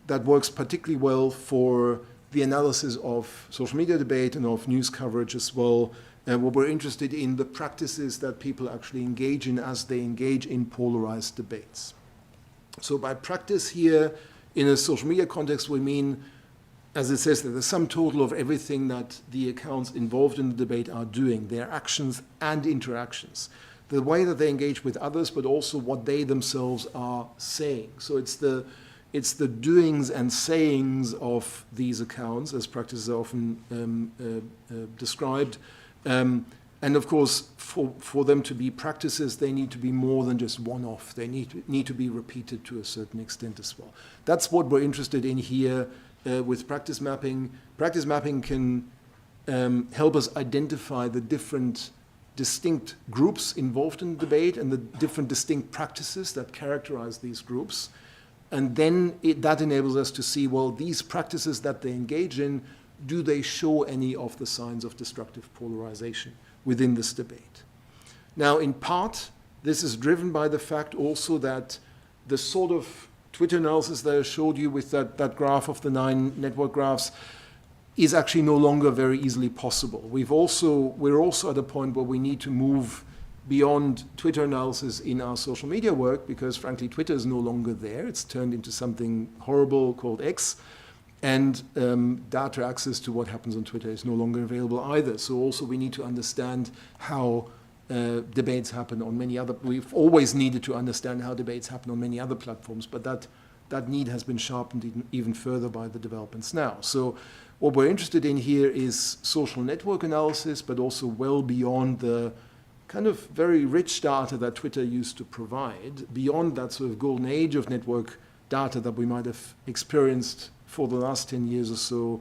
That works particularly well for the analysis of social media debate and of news coverage as well. What we're interested in the practices that people actually engage in as they engage in polarized debates. So by practice here, in a social media context, we mean, as it says, that the sum total of everything that the accounts involved in the debate are doing, their actions and interactions, the way that they engage with others, but also what they themselves are saying. So it's the doings and sayings of these accounts, as practices are often described. And of course, for them to be practices, they need to be more than just one-off. They need to be repeated to a certain extent as well. That's what we're interested in here with practice mapping. Practice mapping can help us identify the different distinct groups involved in the debate and the different distinct practices that characterize these groups. And then that enables us to see, well, these practices that they engage in, do they show any of the signs of destructive polarization within this debate? Now, in part, this is driven by the fact also that the sort of Twitter analysis that I showed you with that graph of the 9 network graphs is actually no longer very easily possible. We're also at a point where we need to move beyond Twitter analysis in our social media work because, frankly, Twitter is no longer there. It's turned into something horrible called X. And data access to what happens on Twitter is no longer available either. So also we need to understand how debates happen on many other. We've always needed to understand how debates happen on many other platforms, but that need has been sharpened even further by the developments now. So what we're interested in here is social network analysis, but also well beyond the kind of very rich data that Twitter used to provide, beyond that sort of golden age of network data that we might have experienced for the last 10 years or so.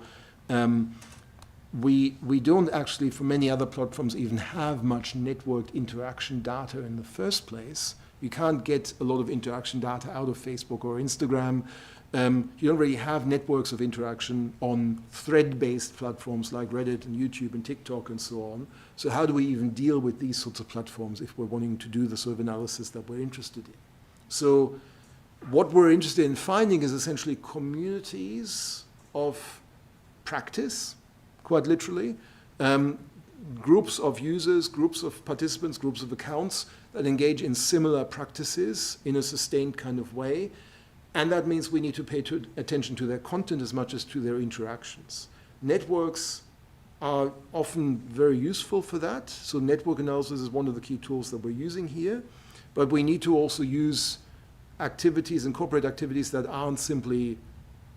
We don't actually, for many other platforms, even have much networked interaction data in the first place. You can't get a lot of interaction data out of Facebook or Instagram. You don't really have networks of interaction on thread-based platforms like Reddit and YouTube and TikTok and so on. So how do we even deal with these sorts of platforms if we're wanting to do the sort of analysis that we're interested in? So what we're interested in finding is essentially communities of practice, quite literally, groups of users, groups of participants, groups of accounts that engage in similar practices in a sustained kind of way. And that means we need to pay attention to their content as much as to their interactions. Networks are often very useful for that. So network analysis is one of the key tools that we're using here. But we need to also use activities, incorporate activities that aren't simply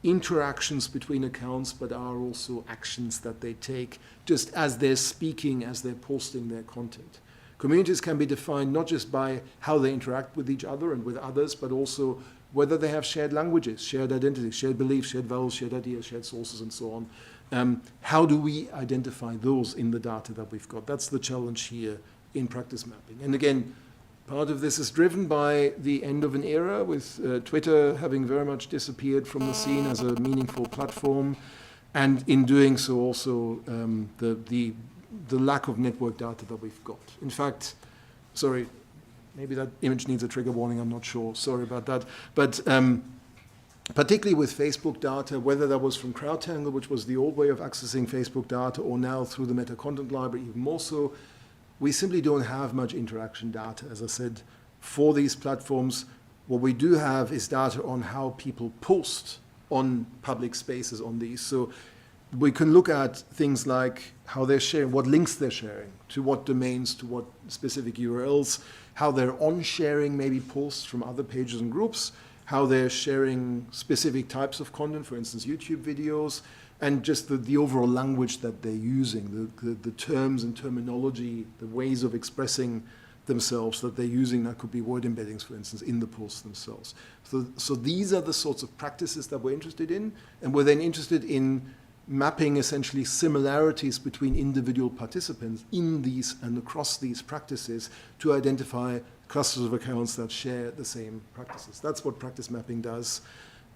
interactions between accounts, but are also actions that they take just as they're speaking, as they're posting their content. Communities can be defined not just by how they interact with each other and with others, but also whether they have shared languages, shared identities, shared beliefs, shared values, shared ideas, shared sources, and so on. How do we identify those in the data that we've got? That's the challenge here in practice mapping. And again, part of this is driven by the end of an era with Twitter having very much disappeared from the scene as a meaningful platform, and in doing so also the lack of network data that we've got. In fact, sorry, maybe that image needs a trigger warning, I'm not sure, sorry about that. But particularly with Facebook data, whether that was from CrowdTangle, which was the old way of accessing Facebook data, or now through the Meta Content Library, even more so, we simply don't have much interaction data. As I said, for these platforms, what we do have is data on how people post on public spaces on these. So we can look at things like how they're sharing, what links they're sharing, to what domains, to what specific URLs, how they're on-sharing maybe posts from other pages and groups, how they're sharing specific types of content, for instance, YouTube videos, and just the overall language that they're using, the terms and terminology, the ways of expressing themselves that they're using. That could be word embeddings, for instance, in the posts themselves. So these are the sorts of practices that we're interested in, and we're then interested in mapping essentially similarities between individual participants in these and across these practices to identify clusters of accounts that share the same practices. That's what practice mapping does.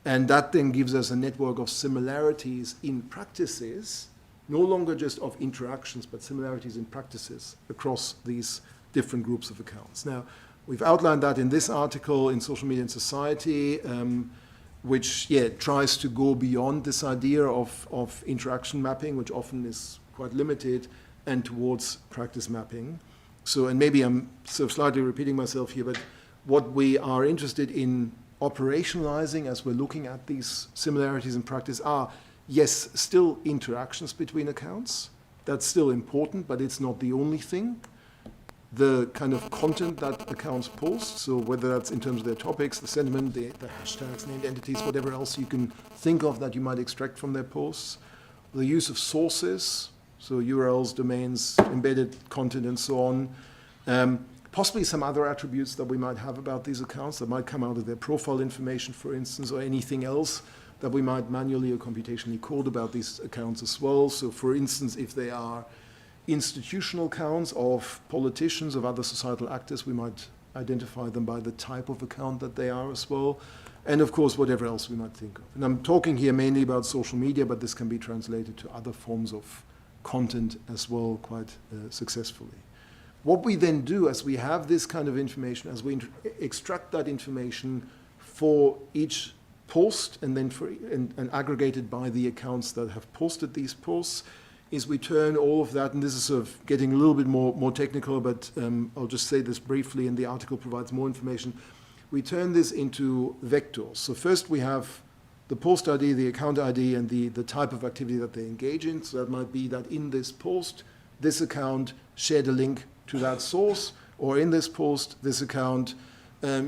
And that then gives us a network of similarities in practices, no longer just of interactions, but similarities in practices across these different groups of accounts. Now, we've outlined that in this article in Social Media and Society, which tries to go beyond this idea of interaction mapping, which often is quite limited, and towards practice mapping. So, and maybe I'm sort of slightly repeating myself here, but what we are interested in operationalizing as we're looking at these similarities in practice are, yes, still interactions between accounts. That's still important, but it's not the only thing. The kind of content that accounts post, so whether that's in terms of their topics, the sentiment, the hashtags, named entities, whatever else you can think of that you might extract from their posts. The use of sources, so URLs, domains, embedded content, and so on. Possibly some other attributes that we might have about these accounts that might come out of their profile information, for instance, or anything else that we might manually or computationally code about these accounts as well. So, for instance, if they are institutional accounts of politicians, of other societal actors, we might identify them by the type of account that they are as well. And of course, whatever else we might think of. And I'm talking here mainly about social media, but this can be translated to other forms of content as well quite successfully. What we then do as we have this kind of information, as we extract that information for each post and then and aggregated by the accounts that have posted these posts, is we turn all of that, and this is sort of getting a little bit more technical, but I'll just say this briefly, and the article provides more information. We turn this into vectors. So first we have the post ID, the account ID, and the type of activity that they engage in. So that might be that in this post, this account shared a link to that source, or in this post, this account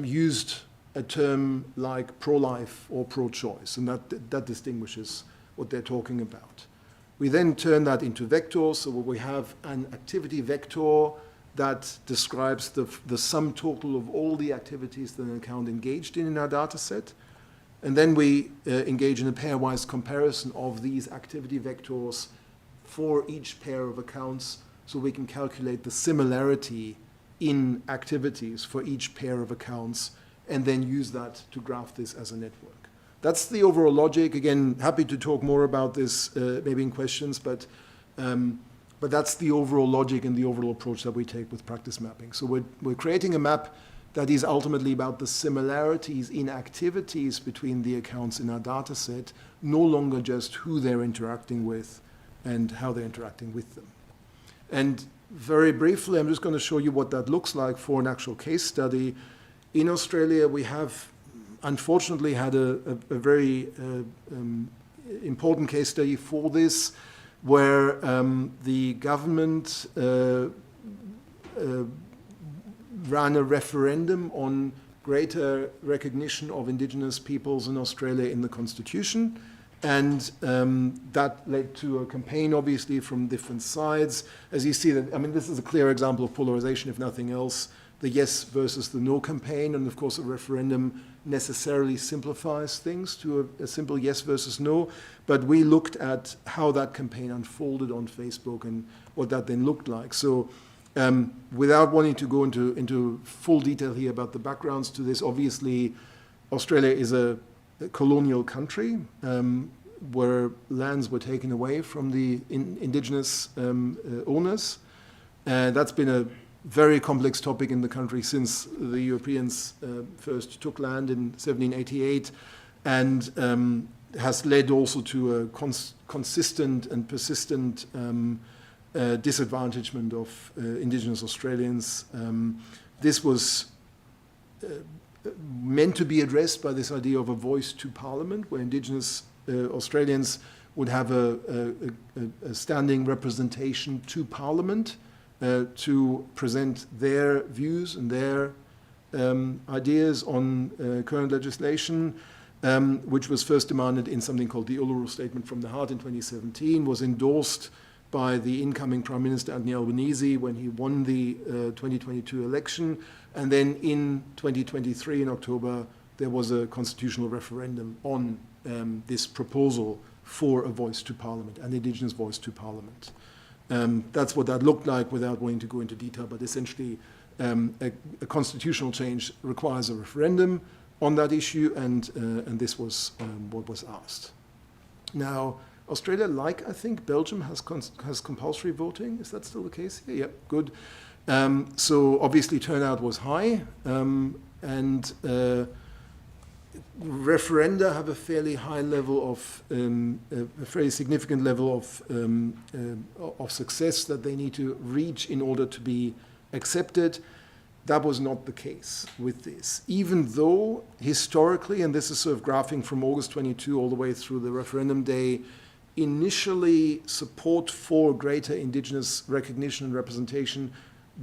used a term like pro-life or pro-choice, and that distinguishes what they're talking about. We then turn that into vectors, so we have an activity vector that describes the sum total of all the activities that an account engaged in our data set. And then we engage in a pairwise comparison of these activity vectors for each pair of accounts, so we can calculate the similarity in activities for each pair of accounts and then use that to graph this as a network. That's the overall logic. Again, happy to talk more about this maybe in questions, but that's the overall logic and the overall approach that we take with practice mapping. So we're creating a map that is ultimately about the similarities in activities between the accounts in our data set, no longer just who they're interacting with and how they're interacting with them. And very briefly, I'm just going to show you what that looks like for an actual case study. In Australia, we have unfortunately had a very important case study for this, where the government ran a referendum on greater recognition of indigenous peoples in Australia in the Constitution. And that led to a campaign, obviously, from different sides. As you see, this is a clear example of polarization, if nothing else, the yes versus the no campaign. And of course, a referendum necessarily simplifies things to a simple yes versus no. But we looked at how that campaign unfolded on Facebook and what that then looked like. So without wanting to go into full detail here about the backgrounds to this, obviously, Australia is a colonial country where lands were taken away from the indigenous owners. That's been a very complex topic in the country since the Europeans first took land in 1788, and has led also to a consistent and persistent disadvantagement of Indigenous Australians. This was meant to be addressed by this idea of a voice to Parliament, where Indigenous Australians would have a standing representation to Parliament to present their views and their ideas on current legislation, which was first demanded in something called the Uluru Statement from the Heart in 2017, was endorsed by the incoming Prime Minister Anthony Albanese when he won the 2022 election. And then in 2023, in October, there was a constitutional referendum on this proposal for a voice to Parliament, an Indigenous voice to Parliament. That's what that looked like without wanting to go into detail, but essentially a constitutional change requires a referendum on that issue, and this was what was asked. Now, Australia, like I think Belgium, has compulsory voting. Is that still the case here? Yep, good. So obviously turnout was high, and referenda have a fairly high level of, a fairly significant level of success that they need to reach in order to be accepted. That was not the case with this. Even though historically, and this is sort of graphing from August 22 all the way through the referendum day, initially support for greater Indigenous recognition and representation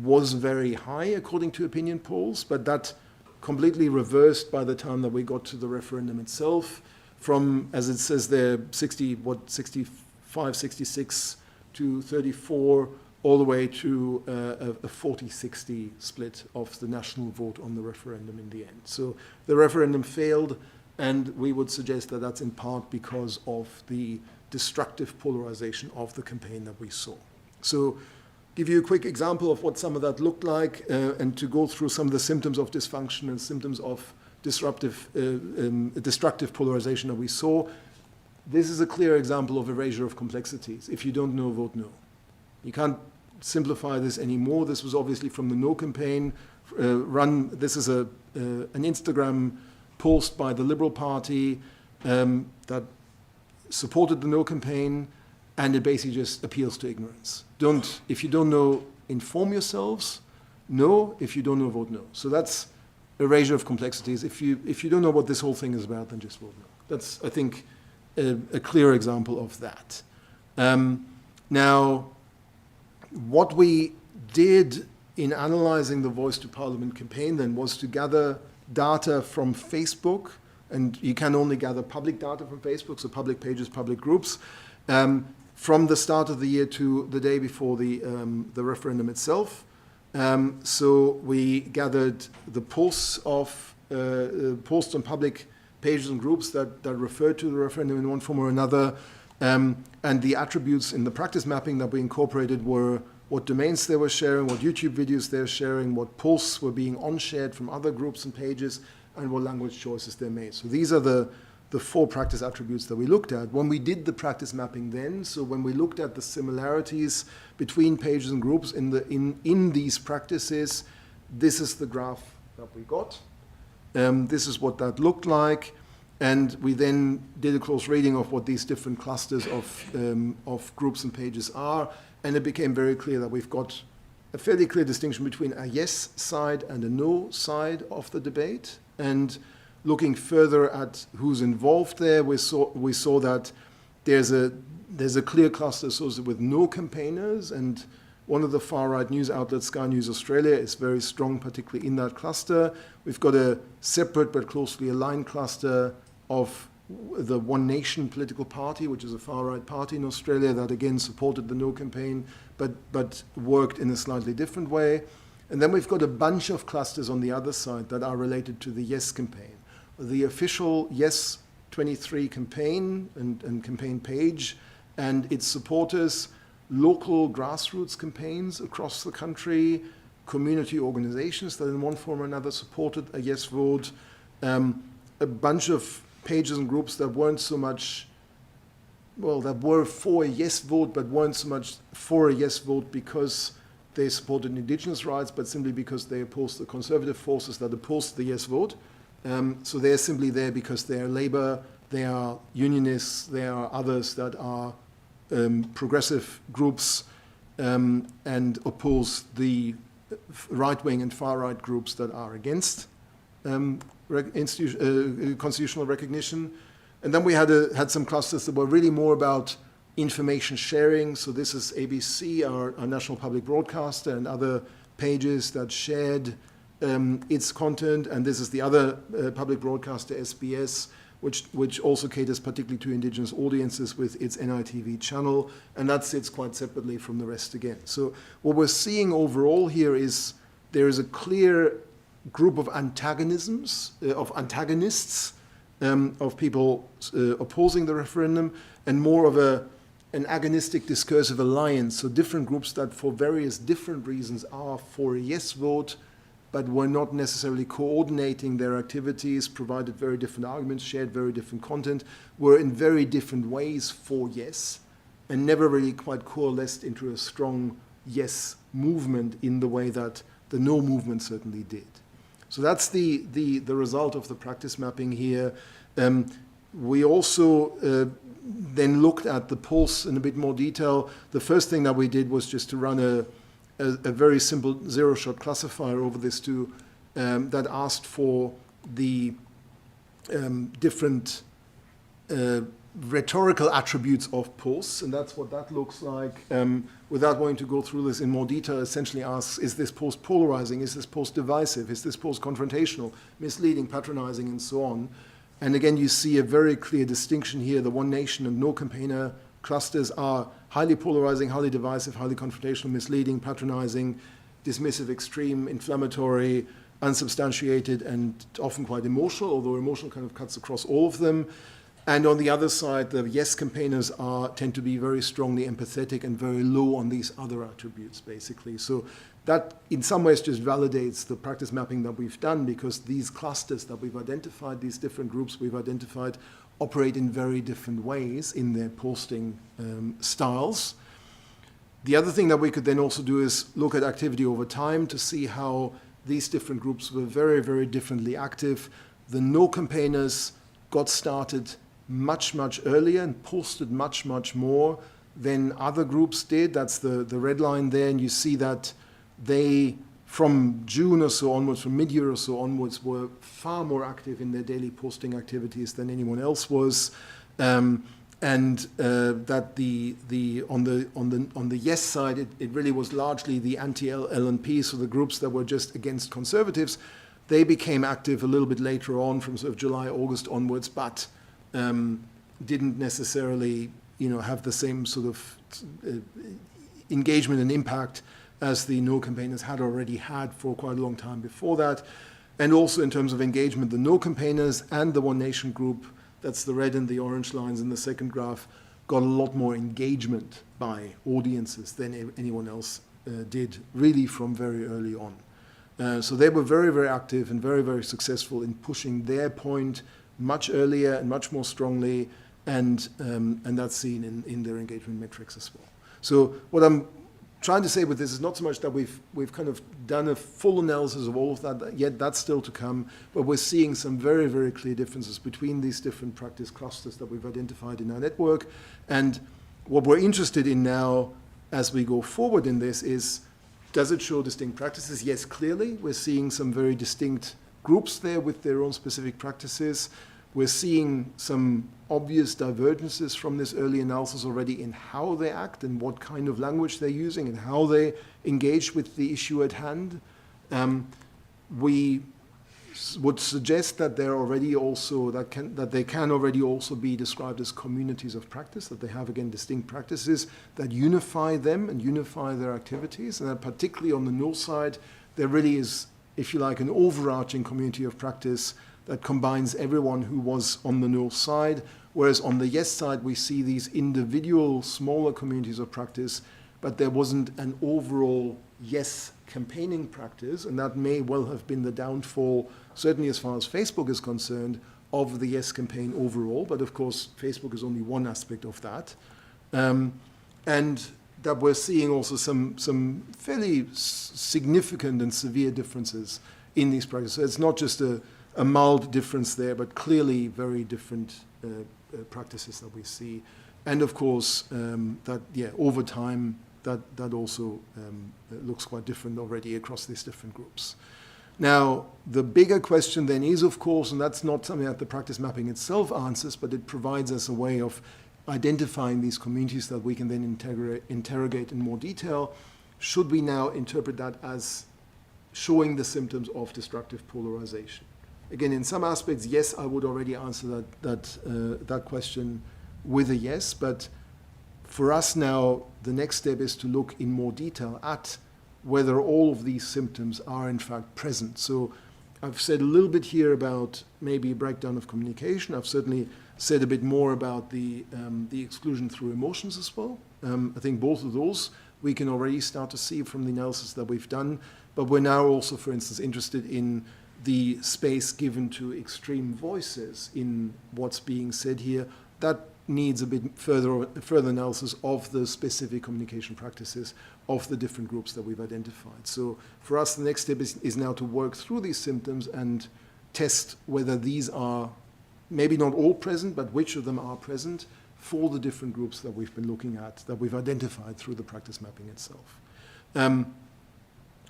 was very high according to opinion polls, but that completely reversed by the time that we got to the referendum itself, from, as it says there, 65, 66 to 34, all the way to a 40-60 split of the national vote on the referendum in the end. So the referendum failed, and we would suggest that that's in part because of the destructive polarization of the campaign that we saw. So give you a quick example of what some of that looked like, and to go through some of the symptoms of dysfunction and symptoms of destructive polarization that we saw. This is a clear example of erasure of complexities. If you don't know, vote no. You can't simplify this anymore. This was obviously from the No campaign this is an Instagram post by the Liberal Party that supported the No campaign, and it basically just appeals to ignorance. If you don't know, inform yourselves. No. If you don't know, vote no. So that's erasure of complexities. If you don't know what this whole thing is about, then just vote no. That's, I think, a clear example of that. Now, what we did in analyzing the Voice to Parliament campaign then was to gather data from Facebook, and you can only gather public data from Facebook, so public pages, public groups, from the start of the year to the day before the referendum itself. So we gathered the posts on public pages and groups that referred to the referendum in one form or another, and the attributes in the practice mapping that we incorporated were what domains they were sharing, what YouTube videos they're sharing, what posts were being on-shared from other groups and pages, and what language choices they made. So these are the four practice attributes that we looked at. When we did the practice mapping then, so when we looked at the similarities between pages and groups in these practices, this is the graph that we got. This is what that looked like. And we then did a close reading of what these different clusters of groups and pages are. And it became very clear that we've got a fairly clear distinction between a yes side and a no side of the debate. And looking further at who's involved there, we saw that there's a clear cluster associated with no campaigners, and one of the far-right news outlets, Sky News Australia, is very strong, particularly in that cluster. We've got a separate but closely aligned cluster of the One Nation political party, which is a far-right party in Australia that again supported the No campaign, but worked in a slightly different way. And then we've got a bunch of clusters on the other side that are related to the Yes campaign. The official Yes 23 campaign and campaign page and its supporters, local grassroots campaigns across the country, community organizations that in one form or another supported a yes vote, a bunch of pages and groups that weren't so much, well, that were for a yes vote, but weren't so much for a yes vote because they supported Indigenous rights, but simply because they opposed the conservative forces that opposed the yes vote. So they're simply there because they are Labour, they are Unionists, they are others that are progressive groups and oppose the right-wing and far-right groups that are against constitutional recognition. And then we had some clusters that were really more about information sharing. So this is ABC, our national public broadcaster, and other pages that shared its content. And this is the other public broadcaster, SBS, which also caters particularly to indigenous audiences with its NITV channel, and that sits quite separately from the rest again. So what we're seeing overall here is there is a clear group of antagonists, of people opposing the referendum, and more of an agonistic discursive alliance, so different groups that for various different reasons are for a yes vote, but were not necessarily coordinating their activities, provided very different arguments, shared very different content, were in very different ways for yes, and never really quite coalesced into a strong yes movement in the way that the no movement certainly did. So that's the result of the practice mapping here. We also then looked at the polls in a bit more detail. The first thing that we did was just to run a very simple zero-shot classifier over this too, that asked for the different rhetorical attributes of posts, and that's what that looks like. Without wanting to go through this in more detail, essentially asks, is this post polarizing? Is this post divisive? Is this post confrontational, misleading, patronizing, and so on? And again, you see a very clear distinction here. The One Nation and No Campaigner clusters are highly polarizing, highly divisive, highly confrontational, misleading, patronizing, dismissive, extreme, inflammatory, unsubstantiated, and often quite emotional, although emotional kind of cuts across all of them. And on the other side, the yes campaigners tend to be very strongly empathetic and very low on these other attributes, basically. So that, in some ways, just validates the practice mapping that we've done, because these clusters that we've identified, these different groups we've identified, operate in very different ways in their posting styles. The other thing that we could then also do is look at activity over time to see how these different groups were very, very differently active. The no campaigners got started much, much earlier and posted much, much more than other groups did. That's the red line there, and you see that they, from June or so onwards, from mid-year or so onwards, were far more active in their daily posting activities than anyone else was, and that on the yes side, it really was largely the anti-LNP, so the groups that were just against conservatives. They became active a little bit later on, from sort of July, August onwards, but didn't necessarily, have the same sort of engagement and impact as the no campaigners had already had for quite a long time before that. And also in terms of engagement, the no campaigners and the One Nation group, that's the red and the orange lines in the second graph, got a lot more engagement by audiences than anyone else did, really from very early on. So they were very, very active and very, very successful in pushing their point much earlier and much more strongly, and that's seen in their engagement metrics as well. So what I'm trying to say with this is not so much that we've kind of done a full analysis of all of that yet, that's still to come, but we're seeing some very, very clear differences between these different practice clusters that we've identified in our network. And what we're interested in now as we go forward in this is, does it show distinct practices? Yes, clearly. We're seeing some very distinct groups there with their own specific practices. We're seeing some obvious divergences from this early analysis already in how they act and what kind of language they're using and how they engage with the issue at hand. We would suggest that they're already also that they can already also be described as communities of practice, that they have again distinct practices that unify them and unify their activities, and that particularly on the no side there really is, if you like, an overarching community of practice that combines everyone who was on the no side, whereas on the yes side we see these individual smaller communities of practice, but there wasn't an overall yes campaigning practice, and that may well have been the downfall, certainly as far as Facebook is concerned, of the yes campaign overall, but of course Facebook is only one aspect of that. And that we're seeing also some fairly significant and severe differences in these practices. So it's not just a mild difference there, but clearly very different practices that we see. And of course, over time, that also looks quite different already across these different groups. Now, the bigger question then is, of course, and that's not something that the practice mapping itself answers, but it provides us a way of identifying these communities that we can then interrogate in more detail. Should we now interpret that as showing the symptoms of destructive polarization? Again, in some aspects, yes, I would already answer that question with a yes, but for us now, the next step is to look in more detail at whether all of these symptoms are in fact present. So I've said a little bit here about maybe a breakdown of communication. I've certainly said a bit more about the exclusion through emotions as well. I think both of those we can already start to see from the analysis that we've done, but we're now also, for instance, interested in the space given to extreme voices in what's being said here. That needs a bit further analysis of the specific communication practices of the different groups that we've identified. So for us, the next step is now to work through these symptoms and test whether these are maybe not all present, but which of them are present for the different groups that we've been looking at, that we've identified through the practice mapping itself.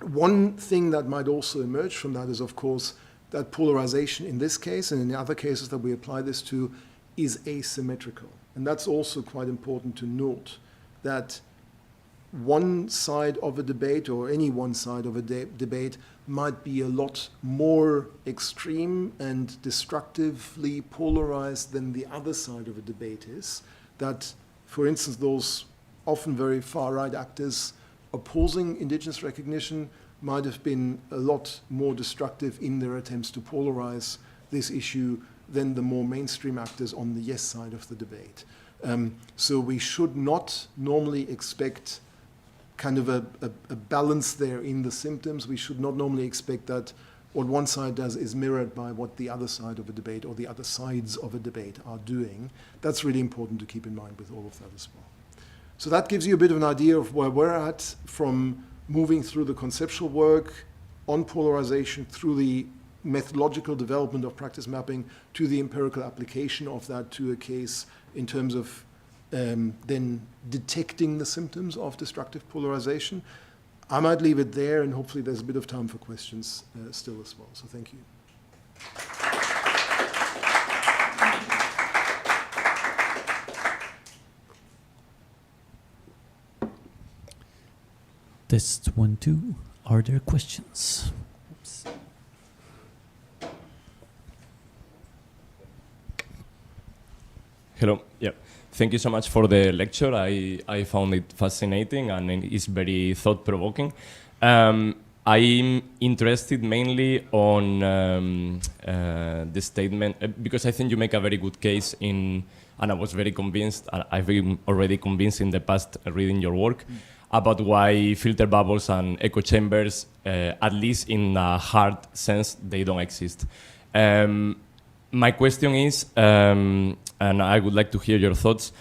One thing that might also emerge from that is, of course, that polarization in this case and in the other cases that we apply this to is asymmetrical. And that's also quite important to note, that one side of a debate, or any one side of a debate, might be a lot more extreme and destructively polarized than the other side of a debate is. That, for instance, those often very far-right actors opposing indigenous recognition might have been a lot more destructive in their attempts to polarize this issue than the more mainstream actors on the yes side of the debate. So we should not normally expect kind of a balance there in the symptoms. We should not normally expect that what one side does is mirrored by what the other side of a debate or the other sides of a debate are doing. That's really important to keep in mind with all of that as well. So that gives you a bit of an idea of where we're at from moving through the conceptual work on polarization, through the methodological development of practice mapping, to the empirical application of that to a case in terms of then detecting the symptoms of destructive polarization. I might leave it there, and hopefully there's a bit of time for questions still as well. So thank you. Test 1, 2. Are there questions? Oops. Hello. Yeah. Thank you so much for the lecture. I found it fascinating and it's very thought-provoking. I'm interested mainly on the statement, because I think you make a very good case in, and I was very convinced, I've been already convinced in the past reading your work, about why filter bubbles and echo chambers, at least in a hard sense, they don't exist. My question is, and I would like to hear your thoughts,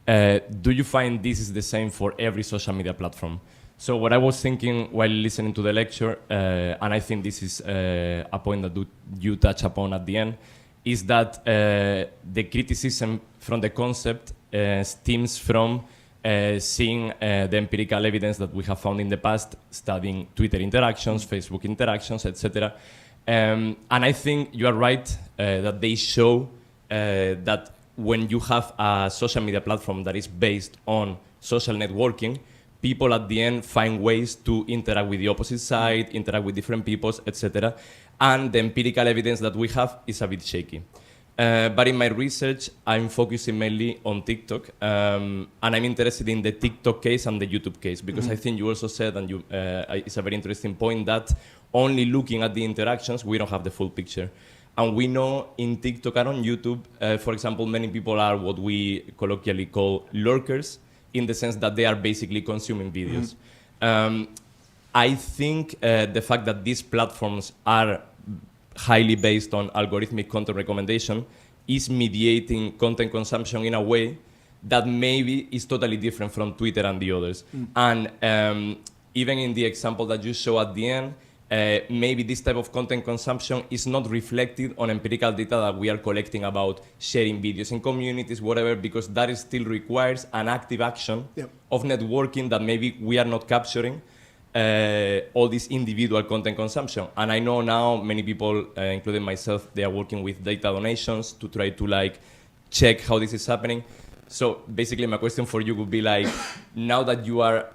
do you find this is the same for every social media platform? So what I was thinking while listening to the lecture, and I think this is a point that you touch upon at the end, is that the criticism from the concept stems from seeing the empirical evidence that we have found in the past, studying Twitter interactions, Facebook interactions, etc. And I think you are right that they show that when you have a social media platform that is based on social networking, people at the end find ways to interact with the opposite side, interact with different peoples, etc. And the empirical evidence that we have is a bit shaky. But in my research, I'm focusing mainly on TikTok, and I'm interested in the TikTok case and the YouTube case, because I think you also said, and it's a very interesting point, that only looking at the interactions, we don't have the full picture. And we know in TikTok and on YouTube, for example, many people are what we colloquially call lurkers, in the sense that they are basically consuming videos. I think the fact that these platforms are highly based on algorithmic content recommendation is mediating content consumption in a way that maybe is totally different from Twitter and the others. And even in the example that you show at the end, maybe this type of content consumption is not reflected on empirical data that we are collecting about sharing videos in communities, whatever, because that still requires an active action of networking that maybe we are not capturing all this individual content consumption. And I know now many people, including myself, they are working with data donations to try to like check how this is happening. So basically my question for you would be like, now that you are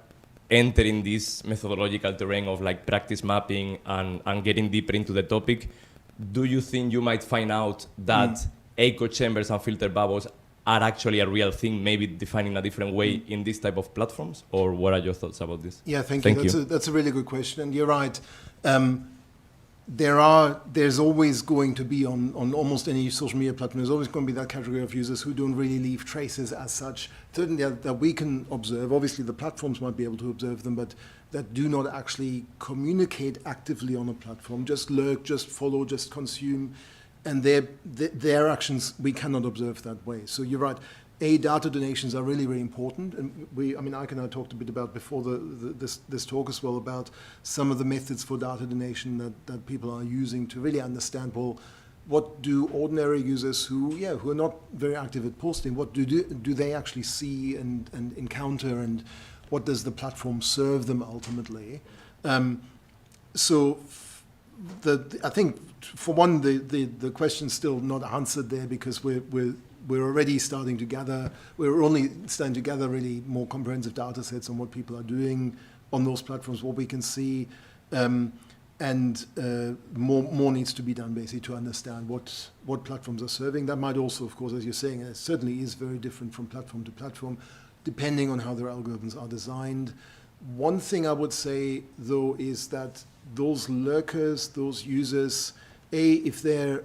entering this methodological terrain of like practice mapping and getting deeper into the topic, do you think you might find out that echo chambers and filter bubbles are actually a real thing, maybe defined in a different way in this type of platforms? Or what are your thoughts about this? Yeah, thank you. That's a really good question, and you're right. There's always going to be on almost any social media platform, there's always going to be that category of users who don't really leave traces as such, certainly that we can observe. Obviously the platforms might be able to observe them, but that do not actually communicate actively on a platform, just lurk, just follow, just consume, and their actions we cannot observe that way. So you're right. Data donations are really, really important, and Ike and I talked a bit about before this talk as well about some of the methods for data donation that people are using to really understand, well, what do ordinary users who are not very active at posting, what do they actually see and encounter, and what does the platform serve them ultimately? So I think for one, the question's still not answered there, because we're already starting to gather, we're only starting to gather really more comprehensive data sets on what people are doing on those platforms, what we can see, and more needs to be done basically to understand what platforms are serving. That might also, of course, as you're saying, it certainly is very different from platform to platform, depending on how their algorithms are designed. One thing I would say, though, is that those lurkers, those users, if they're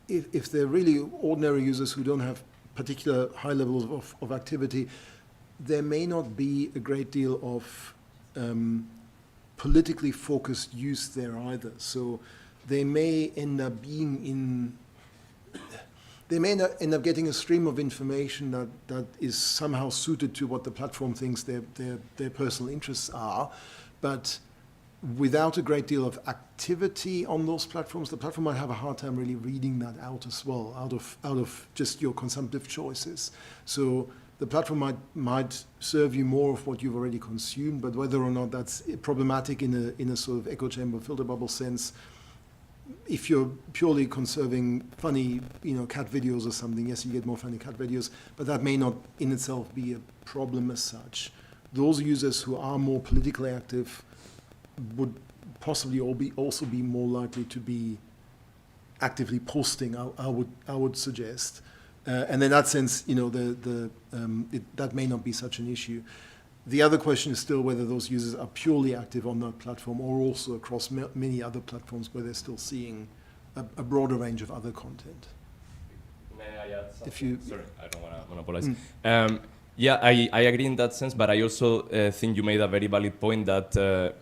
really ordinary users who don't have particular high levels of activity, there may not be a great deal of politically focused use there either. So they may end up end up getting a stream of information that is somehow suited to what the platform thinks their personal interests are, but without a great deal of activity on those platforms, the platform might have a hard time really reading that out as well, out of just your consumptive choices. So the platform might serve you more of what you've already consumed, but whether or not that's problematic in a sort of echo chamber filter bubble sense, if you're purely conserving funny, cat videos or something, yes, you get more funny cat videos, but that may not in itself be a problem as such. Those users who are more politically active would possibly also be more likely to be actively posting. I would suggest, and in that sense, that may not be such an issue. The other question is still whether those users are purely active on that platform or also across many other platforms where they're still seeing a broader range of other content. May I add something? Sorry, I don't want to monopolize. Yeah, I agree in that sense, but I also think you made a very valid point that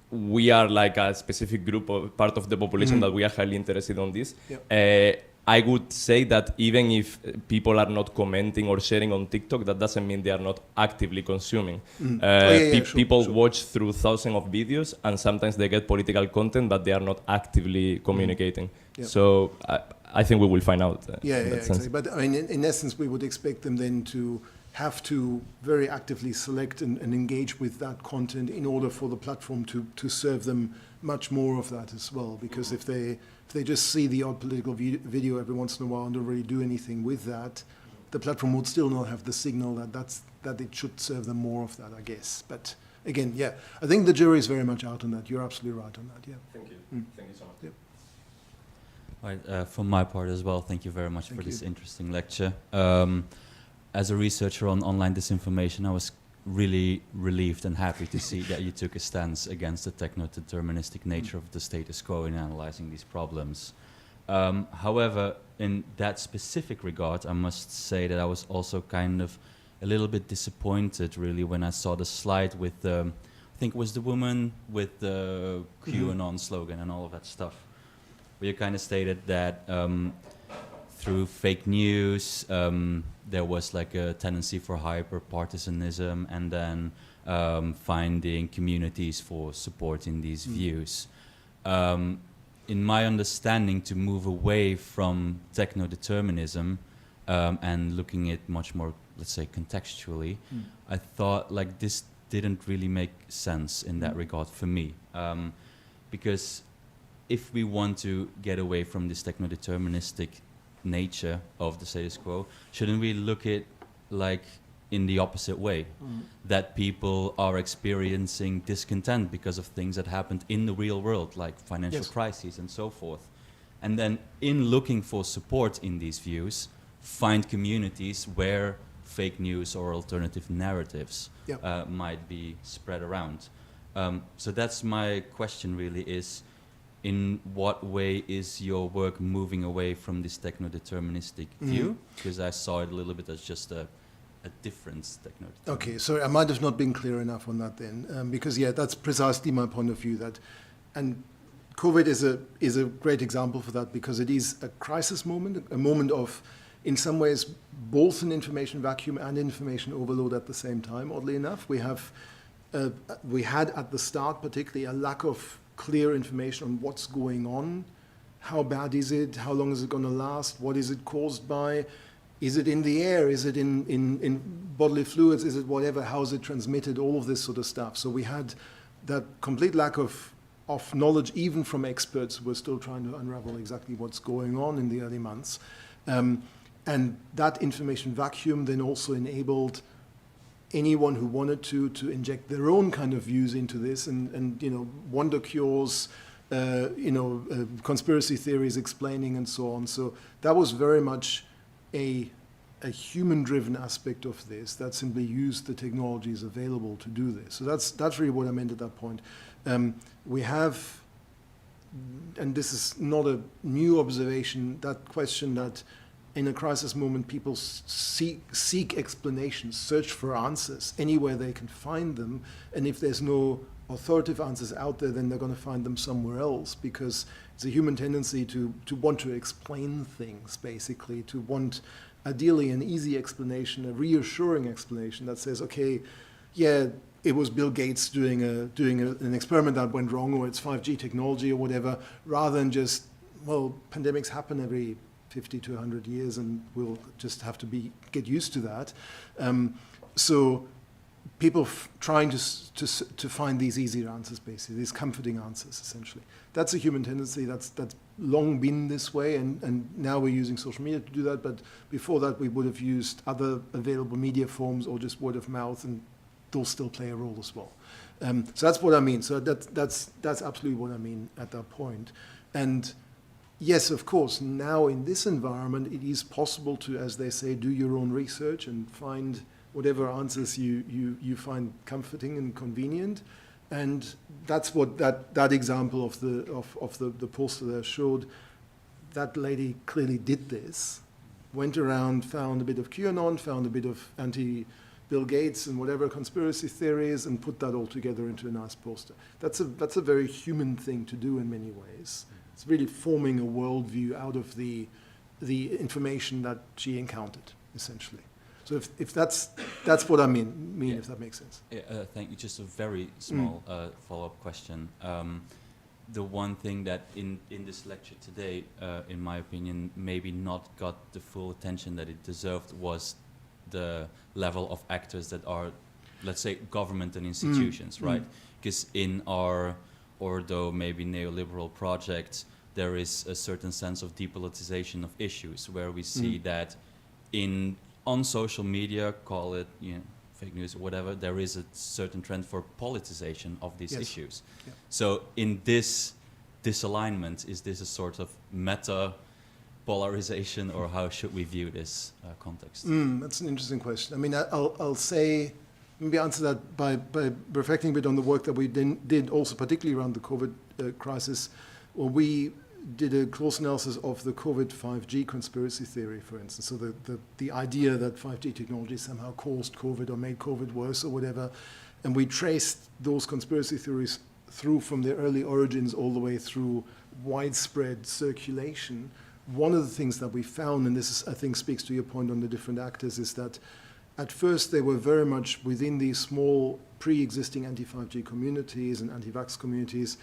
we are like a specific group or part of the population that we are highly interested on this. Yep. I would say that even if people are not commenting or sharing on TikTok, that doesn't mean they are not actively consuming. People watch through thousands of videos, and sometimes they get political content, but they are not actively communicating. Yep. So I think we will find out. Exactly. But in essence, we would expect them then to have to very actively select and engage with that content in order for the platform to serve them much more of that as well. Because if they just see the odd political video every once in a while and don't really do anything with that, the platform would still not have the signal that it should serve them more of that, I guess. But again, I think the jury is very much out on that. You're absolutely right on that. Yeah. Thank you. Thank you so much. Yep. Right, from my part as well, thank you very much for this interesting lecture. As a researcher on online disinformation, I was really relieved and happy to see that you took a stance against the techno-deterministic nature of the status quo in analyzing these problems. However, in that specific regard, I must say that I was also kind of a little bit disappointed, really, when I saw the slide with I think it was the woman with the QAnon slogan and all of that stuff, where you kind of stated that through fake news, there was like a tendency for hyper-partisanism, and then finding communities for supporting these views. In my understanding, to move away from techno-determinism and looking at much more, let's say, contextually, I thought like this didn't really make sense in that regard for me. Because if we want to get away from this techno-deterministic nature of the status quo, shouldn't we look at like in the opposite way, that people are experiencing discontent because of things that happened in the real world, like financial crises and so forth. And then in looking for support in these views, find communities where fake news or alternative narratives might be spread around. So that's my question really, is in what way is your work moving away from this techno-deterministic view? Because I saw it a little bit as just a difference techno-determinism. Okay, sorry, I might have not been clear enough on that then, because that's precisely my point of view. That, and COVID is a great example for that, because it is a crisis moment, a moment of, in some ways, both an information vacuum and information overload at the same time. Oddly enough, we had at the start particularly a lack of clear information on what's going on, how bad is it, how long is it going to last, what is it caused by, is it in the air, is it in bodily fluids, is it whatever, how is it transmitted, all of this sort of stuff. So we had that complete lack of knowledge, even from experts who were still trying to unravel exactly what's going on in the early months. And that information vacuum then also enabled anyone who wanted to inject their own kind of views into this, and wonder cures, conspiracy theories explaining and so on. So that was very much a human-driven aspect of this that simply used the technologies available to do this. So that's really what I meant at that point. We have, and this is not a new observation, that question that in a crisis moment, people seek explanations, search for answers anywhere they can find them. And if there's no authoritative answers out there, then they're going to find them somewhere else, because it's a human tendency to want to explain things, basically, to want ideally an easy explanation, a reassuring explanation that says, okay, yeah, it was Bill Gates doing an experiment that went wrong, or it's 5G technology or whatever, rather than just, well, pandemics happen every 50 to 100 years, and we'll just have to get used to that. So people trying to find these easier answers, basically, these comforting answers, essentially. That's a human tendency. That's long been this way, and now we're using social media to do that. But before that, we would have used other available media forms or just word of mouth, and those still play a role as well. So that's what I mean. So that's absolutely what I mean at that point. And yes, of course, now in this environment, it is possible to, as they say, do your own research and find whatever answers you find comforting and convenient. And that's what that example of the poster there showed. That lady clearly did this, went around, found a bit of QAnon, found a bit of anti-Bill Gates and whatever conspiracy theories, and put that all together into a nice poster. That's a very human thing to do in many ways. It's really forming a worldview out of the information that she encountered, essentially. So if that's what I mean, if that makes sense. Yeah, thank you. Just a very small follow-up question. The one thing that in this lecture today, in my opinion, maybe not got the full attention that it deserved was the level of actors that are, let's say, government and institutions, right? Because in our, although maybe neoliberal project, there is a certain sense of depoliticization of issues, where we see that on social media, call it fake news or whatever, there is a certain trend for politicization of these issues. Yeah. So in this disalignment, is this a sort of meta polarization, or how should we view this context? That's an interesting question. I mean, I'll say, maybe answer that by reflecting a bit on the work that we did also, particularly around the COVID crisis. Well, we did a close analysis of the COVID 5G conspiracy theory, for instance. So the idea that 5G technology somehow caused COVID or made COVID worse or whatever. And we traced those conspiracy theories through from their early origins all the way through widespread circulation. One of the things that we found, and this is, I think, speaks to your point on the different actors, is that at first they were very much within these small pre-existing anti-5G communities and anti-vax communities.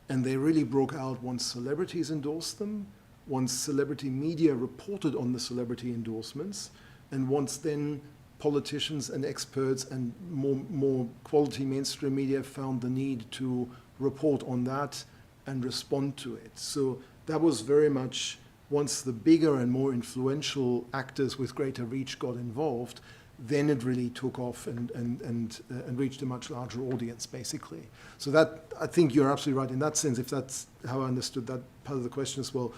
And they really broke out once celebrities endorsed them, once celebrity media reported on the celebrity endorsements, and once then politicians and experts and more quality mainstream media found the need to report on that and respond to it. So that was very much, once the bigger and more influential actors with greater reach got involved, then it really took off and reached a much larger audience, basically. So that, I think you're absolutely right in that sense, if that's how I understood that part of the question as well.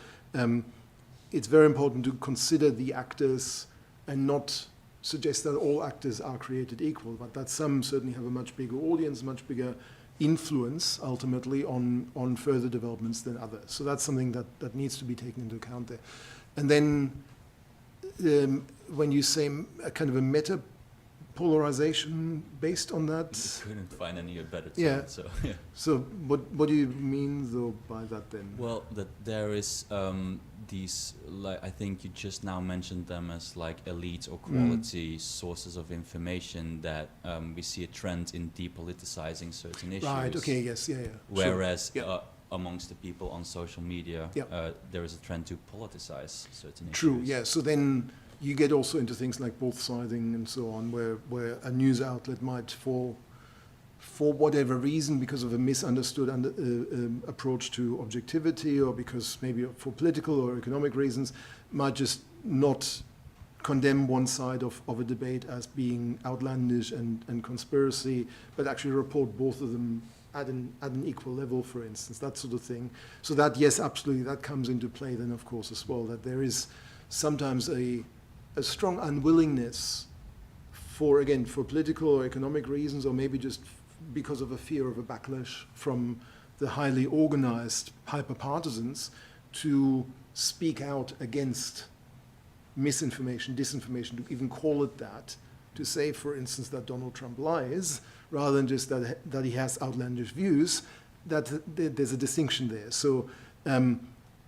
It's very important to consider the actors and not suggest that all actors are created equal, but that some certainly have a much bigger audience, much bigger influence ultimately on further developments than others. So that's something that needs to be taken into account there. And then when you say a kind of a meta polarization based on that? I couldn't find any better term. Yeah. So, yeah. So what do you mean though by that then? Well, that there is these, like, I think you just now mentioned them as like elite or quality sources of information that we see a trend in depoliticizing certain issues. Right, okay, yes, yeah. Whereas sure. Yeah. Amongst the people on social media, there is a trend to politicize certain issues. True, yeah. So then you get also into things like both-siding and so on, where a news outlet might, for whatever reason, because of a misunderstood approach to objectivity, or because maybe for political or economic reasons, might just not condemn one side of a debate as being outlandish and conspiracy, but actually report both of them at an equal level, for instance, that sort of thing. So that, yes, absolutely, that comes into play then, of course, as well, that there is sometimes a strong unwillingness for political or economic reasons, or maybe just because of a fear of a backlash from the highly organized hyper-partisans, to speak out against misinformation, disinformation, to even call it that, to say, for instance, that Donald Trump lies, rather than just that he has outlandish views, that there's a distinction there. So,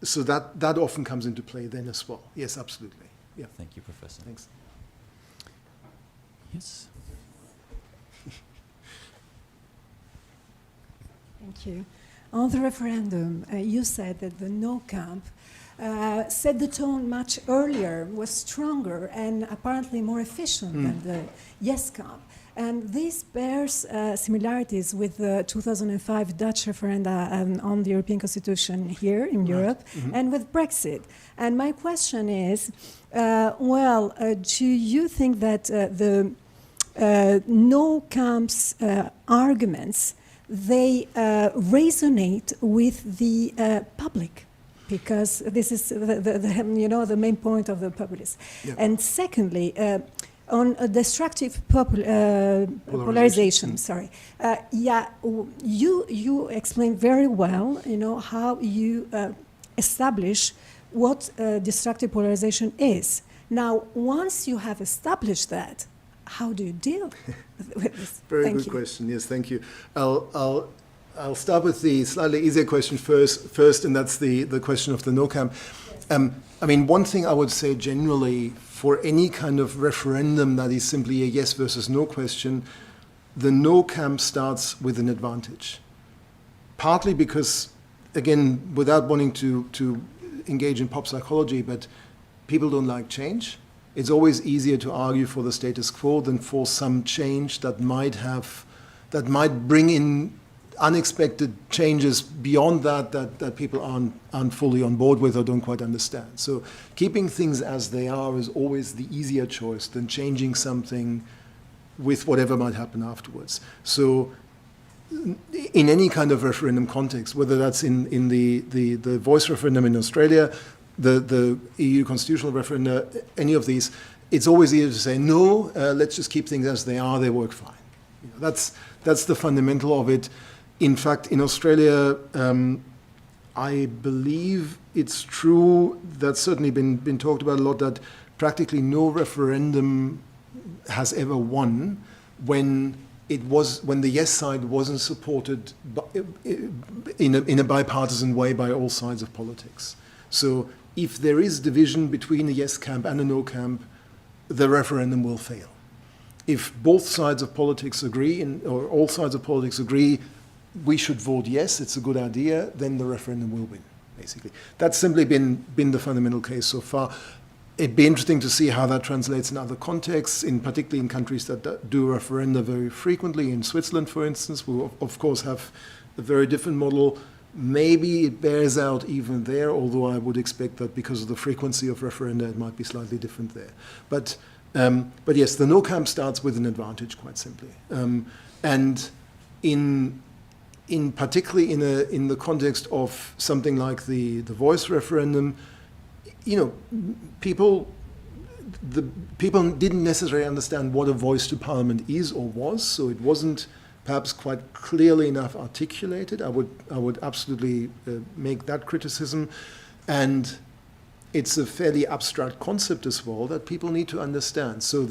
so that often comes into play then as well. Yes, absolutely. Yeah. Thank you, Professor. Thanks. Yes. Thank you. On the referendum, you said that the no camp set the tone much earlier, was stronger, and apparently more efficient than the yes camp. And this bears similarities with the 2005 Dutch referenda on the European Constitution here in Europe, and with Brexit. And my question is, do you think that the no camp's arguments, they resonate with the public? Because this is the main point of the populists. Yeah. And secondly, on a destructive polarization. Sorry, you explained very well, how you establish what destructive polarization is. Now, once you have established that, how do you deal with this? Very good question. Yes, thank you. I'll start with the slightly easier question first, and that's the question of the no camp. Yes. I mean, one thing I would say generally for any kind of referendum that is simply a yes versus no question, the no camp starts with an advantage. Partly because, again, without wanting to engage in pop psychology, but people don't like change. It's always easier to argue for the status quo than for some change that might bring in unexpected changes beyond that people aren't fully on board with or don't quite understand. So keeping things as they are is always the easier choice than changing something with whatever might happen afterwards. So in any kind of referendum context, whether that's in the voice referendum in Australia, the EU constitutional referenda, any of these, it's always easier to say, no, let's just keep things as they are, they work fine. That's the fundamental of it. In fact, in Australia, I believe it's true, that's certainly been talked about a lot, that practically no referendum has ever won when the yes side wasn't supported in a bipartisan way by all sides of politics. So if there is division between a yes camp and a no camp, the referendum will fail. If both sides of politics agree, or all sides of politics agree, we should vote yes, it's a good idea, then the referendum will win, basically. That's simply been the fundamental case so far. It'd be interesting to see how that translates in other contexts, particularly in countries that do referenda very frequently. In Switzerland, for instance, we of course have a very different model. Maybe it bears out even there, although I would expect that because of the frequency of referenda, it might be slightly different there. But yes, the no camp starts with an advantage, quite simply. And particularly in the context of something like the voice referendum, people didn't necessarily understand what a voice to parliament is or was, so it wasn't perhaps quite clearly enough articulated. I would absolutely make that criticism. And it's a fairly abstract concept as well that people need to understand. So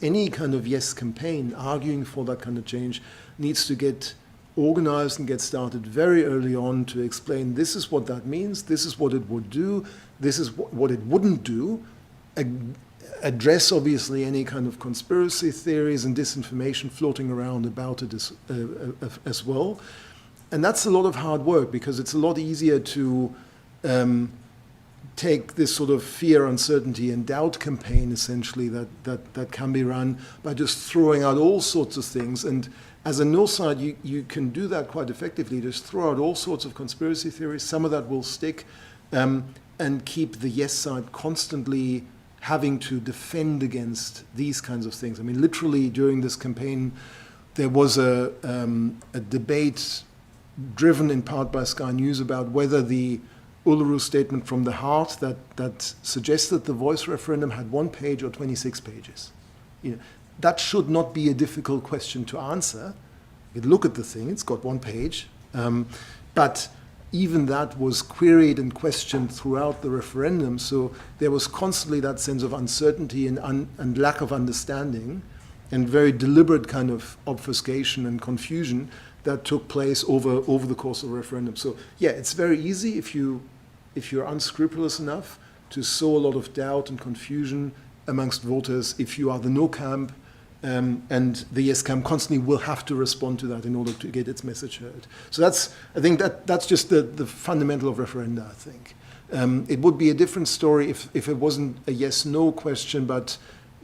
any kind of yes campaign arguing for that kind of change needs to get organized and get started very early on to explain this is what that means, this is what it would do, this is what it wouldn't do, address obviously any kind of conspiracy theories and disinformation floating around about it as well. And that's a lot of hard work because it's a lot easier to take this sort of fear, uncertainty, and doubt campaign essentially that can be run by just throwing out all sorts of things. And as a no side, you can do that quite effectively. Just throw out all sorts of conspiracy theories. Some of that will stick, and keep the yes side constantly having to defend against these kinds of things. I mean, literally during this campaign, there was a debate driven in part by Sky News about whether the Uluru Statement from the Heart that suggested the voice referendum had 1 page or 26 pages. That should not be a difficult question to answer. You look at the thing, it's got 1 page, but even that was queried and questioned throughout the referendum, so there was constantly that sense of uncertainty and lack of understanding and very deliberate kind of obfuscation and confusion that took place over the course of the referendum. So yeah, it's very easy if you're unscrupulous enough to sow a lot of doubt and confusion amongst voters if you are the no camp, and the yes camp constantly will have to respond to that in order to get its message heard. So I think that's just the fundamental of referenda, I think. It would be a different story if it wasn't a yes-no question, but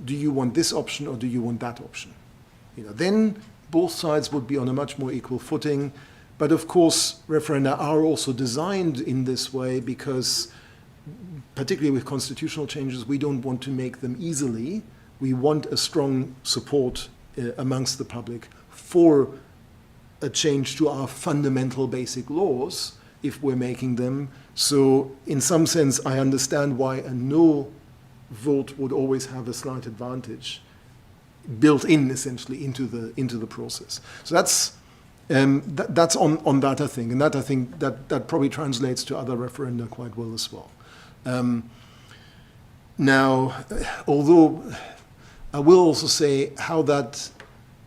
do you want this option or do you want that option? Then both sides would be on a much more equal footing. But of course, referenda are also designed in this way because, particularly with constitutional changes, we don't want to make them easily. We want a strong support amongst the public for a change to our fundamental basic laws if we're making them. So in some sense, I understand why a no vote would always have a slight advantage built in essentially into the process. So that's on that, I think, and that I think that probably translates to other referenda quite well as well. Now, although I will also say how that,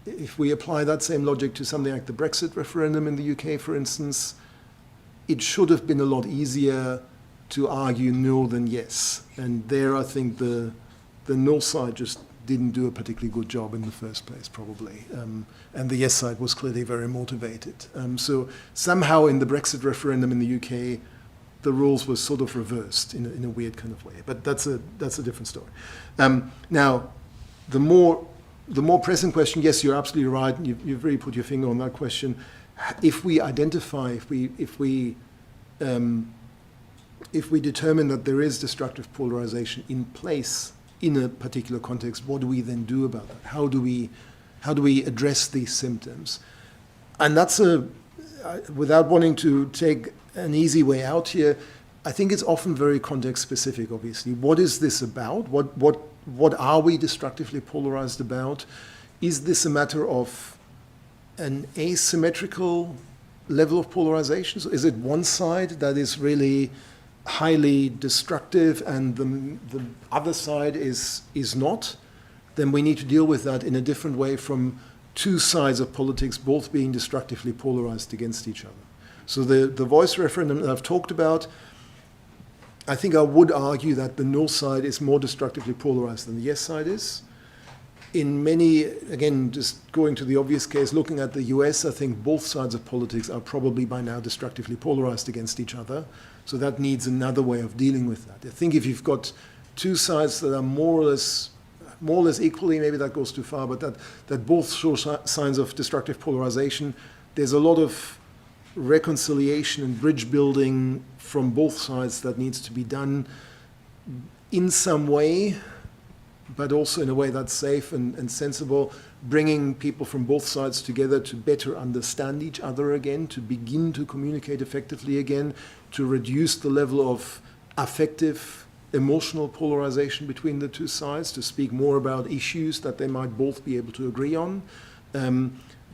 if we apply that same logic to something like the Brexit referendum in the UK, for instance, it should have been a lot easier to argue no than yes. And there I think the no side just didn't do a particularly good job in the first place, probably. And the yes side was clearly very motivated. So somehow in the Brexit referendum in the UK, the roles were sort of reversed in a weird kind of way. But that's a different story. Now, the more present question, yes, you're absolutely right. You've really put your finger on that question. If we identify, if we determine that there is destructive polarization in place in a particular context, what do we then do about that? How do we address these symptoms? And that's without wanting to take an easy way out here, I think it's often very context specific, obviously. What is this about? What are we destructively polarized about? Is this a matter of an asymmetrical level of polarization? So is it one side that is really highly destructive and the other side is not? Then we need to deal with that in a different way from two sides of politics both being destructively polarized against each other. So the voice referendum that I've talked about, I think I would argue that the no side is more destructively polarized than the yes side is. in many, again, just going to the obvious case, looking at the US, I think both sides of politics are probably by now destructively polarized against each other. So that needs another way of dealing with that. I think if you've got two sides that are more or less equally, maybe that goes too far, but that both show signs of destructive polarization, there's a lot of reconciliation and bridge building from both sides that needs to be done in some way, but also in a way that's safe and sensible, bringing people from both sides together to better understand each other again, to begin to communicate effectively again, to reduce the level of affective, emotional polarization between the two sides, to speak more about issues that they might both be able to agree on.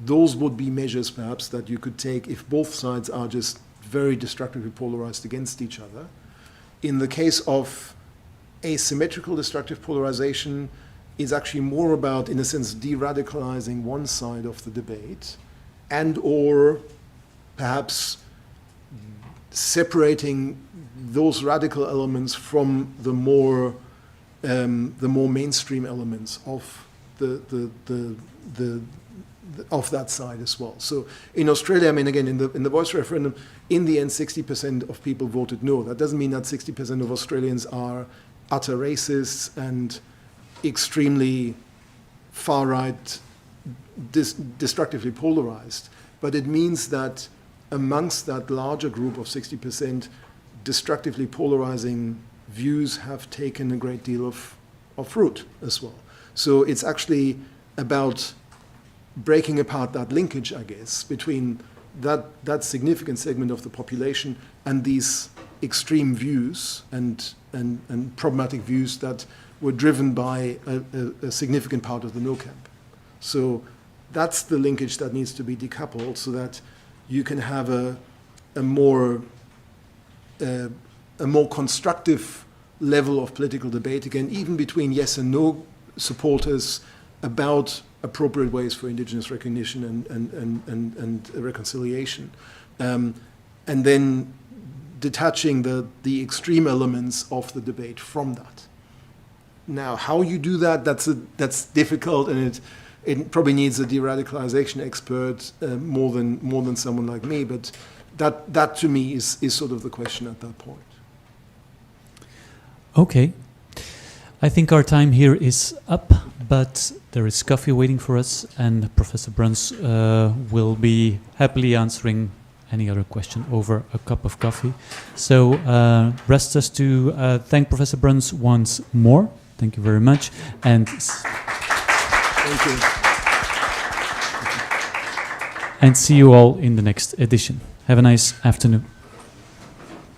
Those would be measures, perhaps, that you could take if both sides are just very destructively polarized against each other. In the case of asymmetrical destructive polarization, is actually more about, in a sense, de-radicalizing one side of the debate and or perhaps separating those radical elements from the more mainstream elements of of that side as well. So in Australia, I mean, again, in the voice referendum, in the end, 60% of people voted no. That doesn't mean that 60% of Australians are utter racists and extremely far-right, destructively polarized. But it means that amongst that larger group of 60%, destructively polarizing views have taken a great deal of root as well. So it's actually about breaking apart that linkage, I guess, between that significant segment of the population and these extreme views and problematic views that were driven by a significant part of the no camp. So that's the linkage that needs to be decoupled so that you can have a more constructive level of political debate, again, even between yes and no supporters about appropriate ways for indigenous recognition and reconciliation. And then detaching the extreme elements of the debate from that. Now, how you do that, that's difficult, and it probably needs a de-radicalization expert more than someone like me, but that to me is sort of the question at that point. Okay. I think our time here is up, but there is coffee waiting for us, and Professor Bruns will be happily answering any other question over a cup of coffee. So rest us to thank Professor Bruns once more. Thank you very much. And Thank you. And see you all in the next edition. Have a nice afternoon.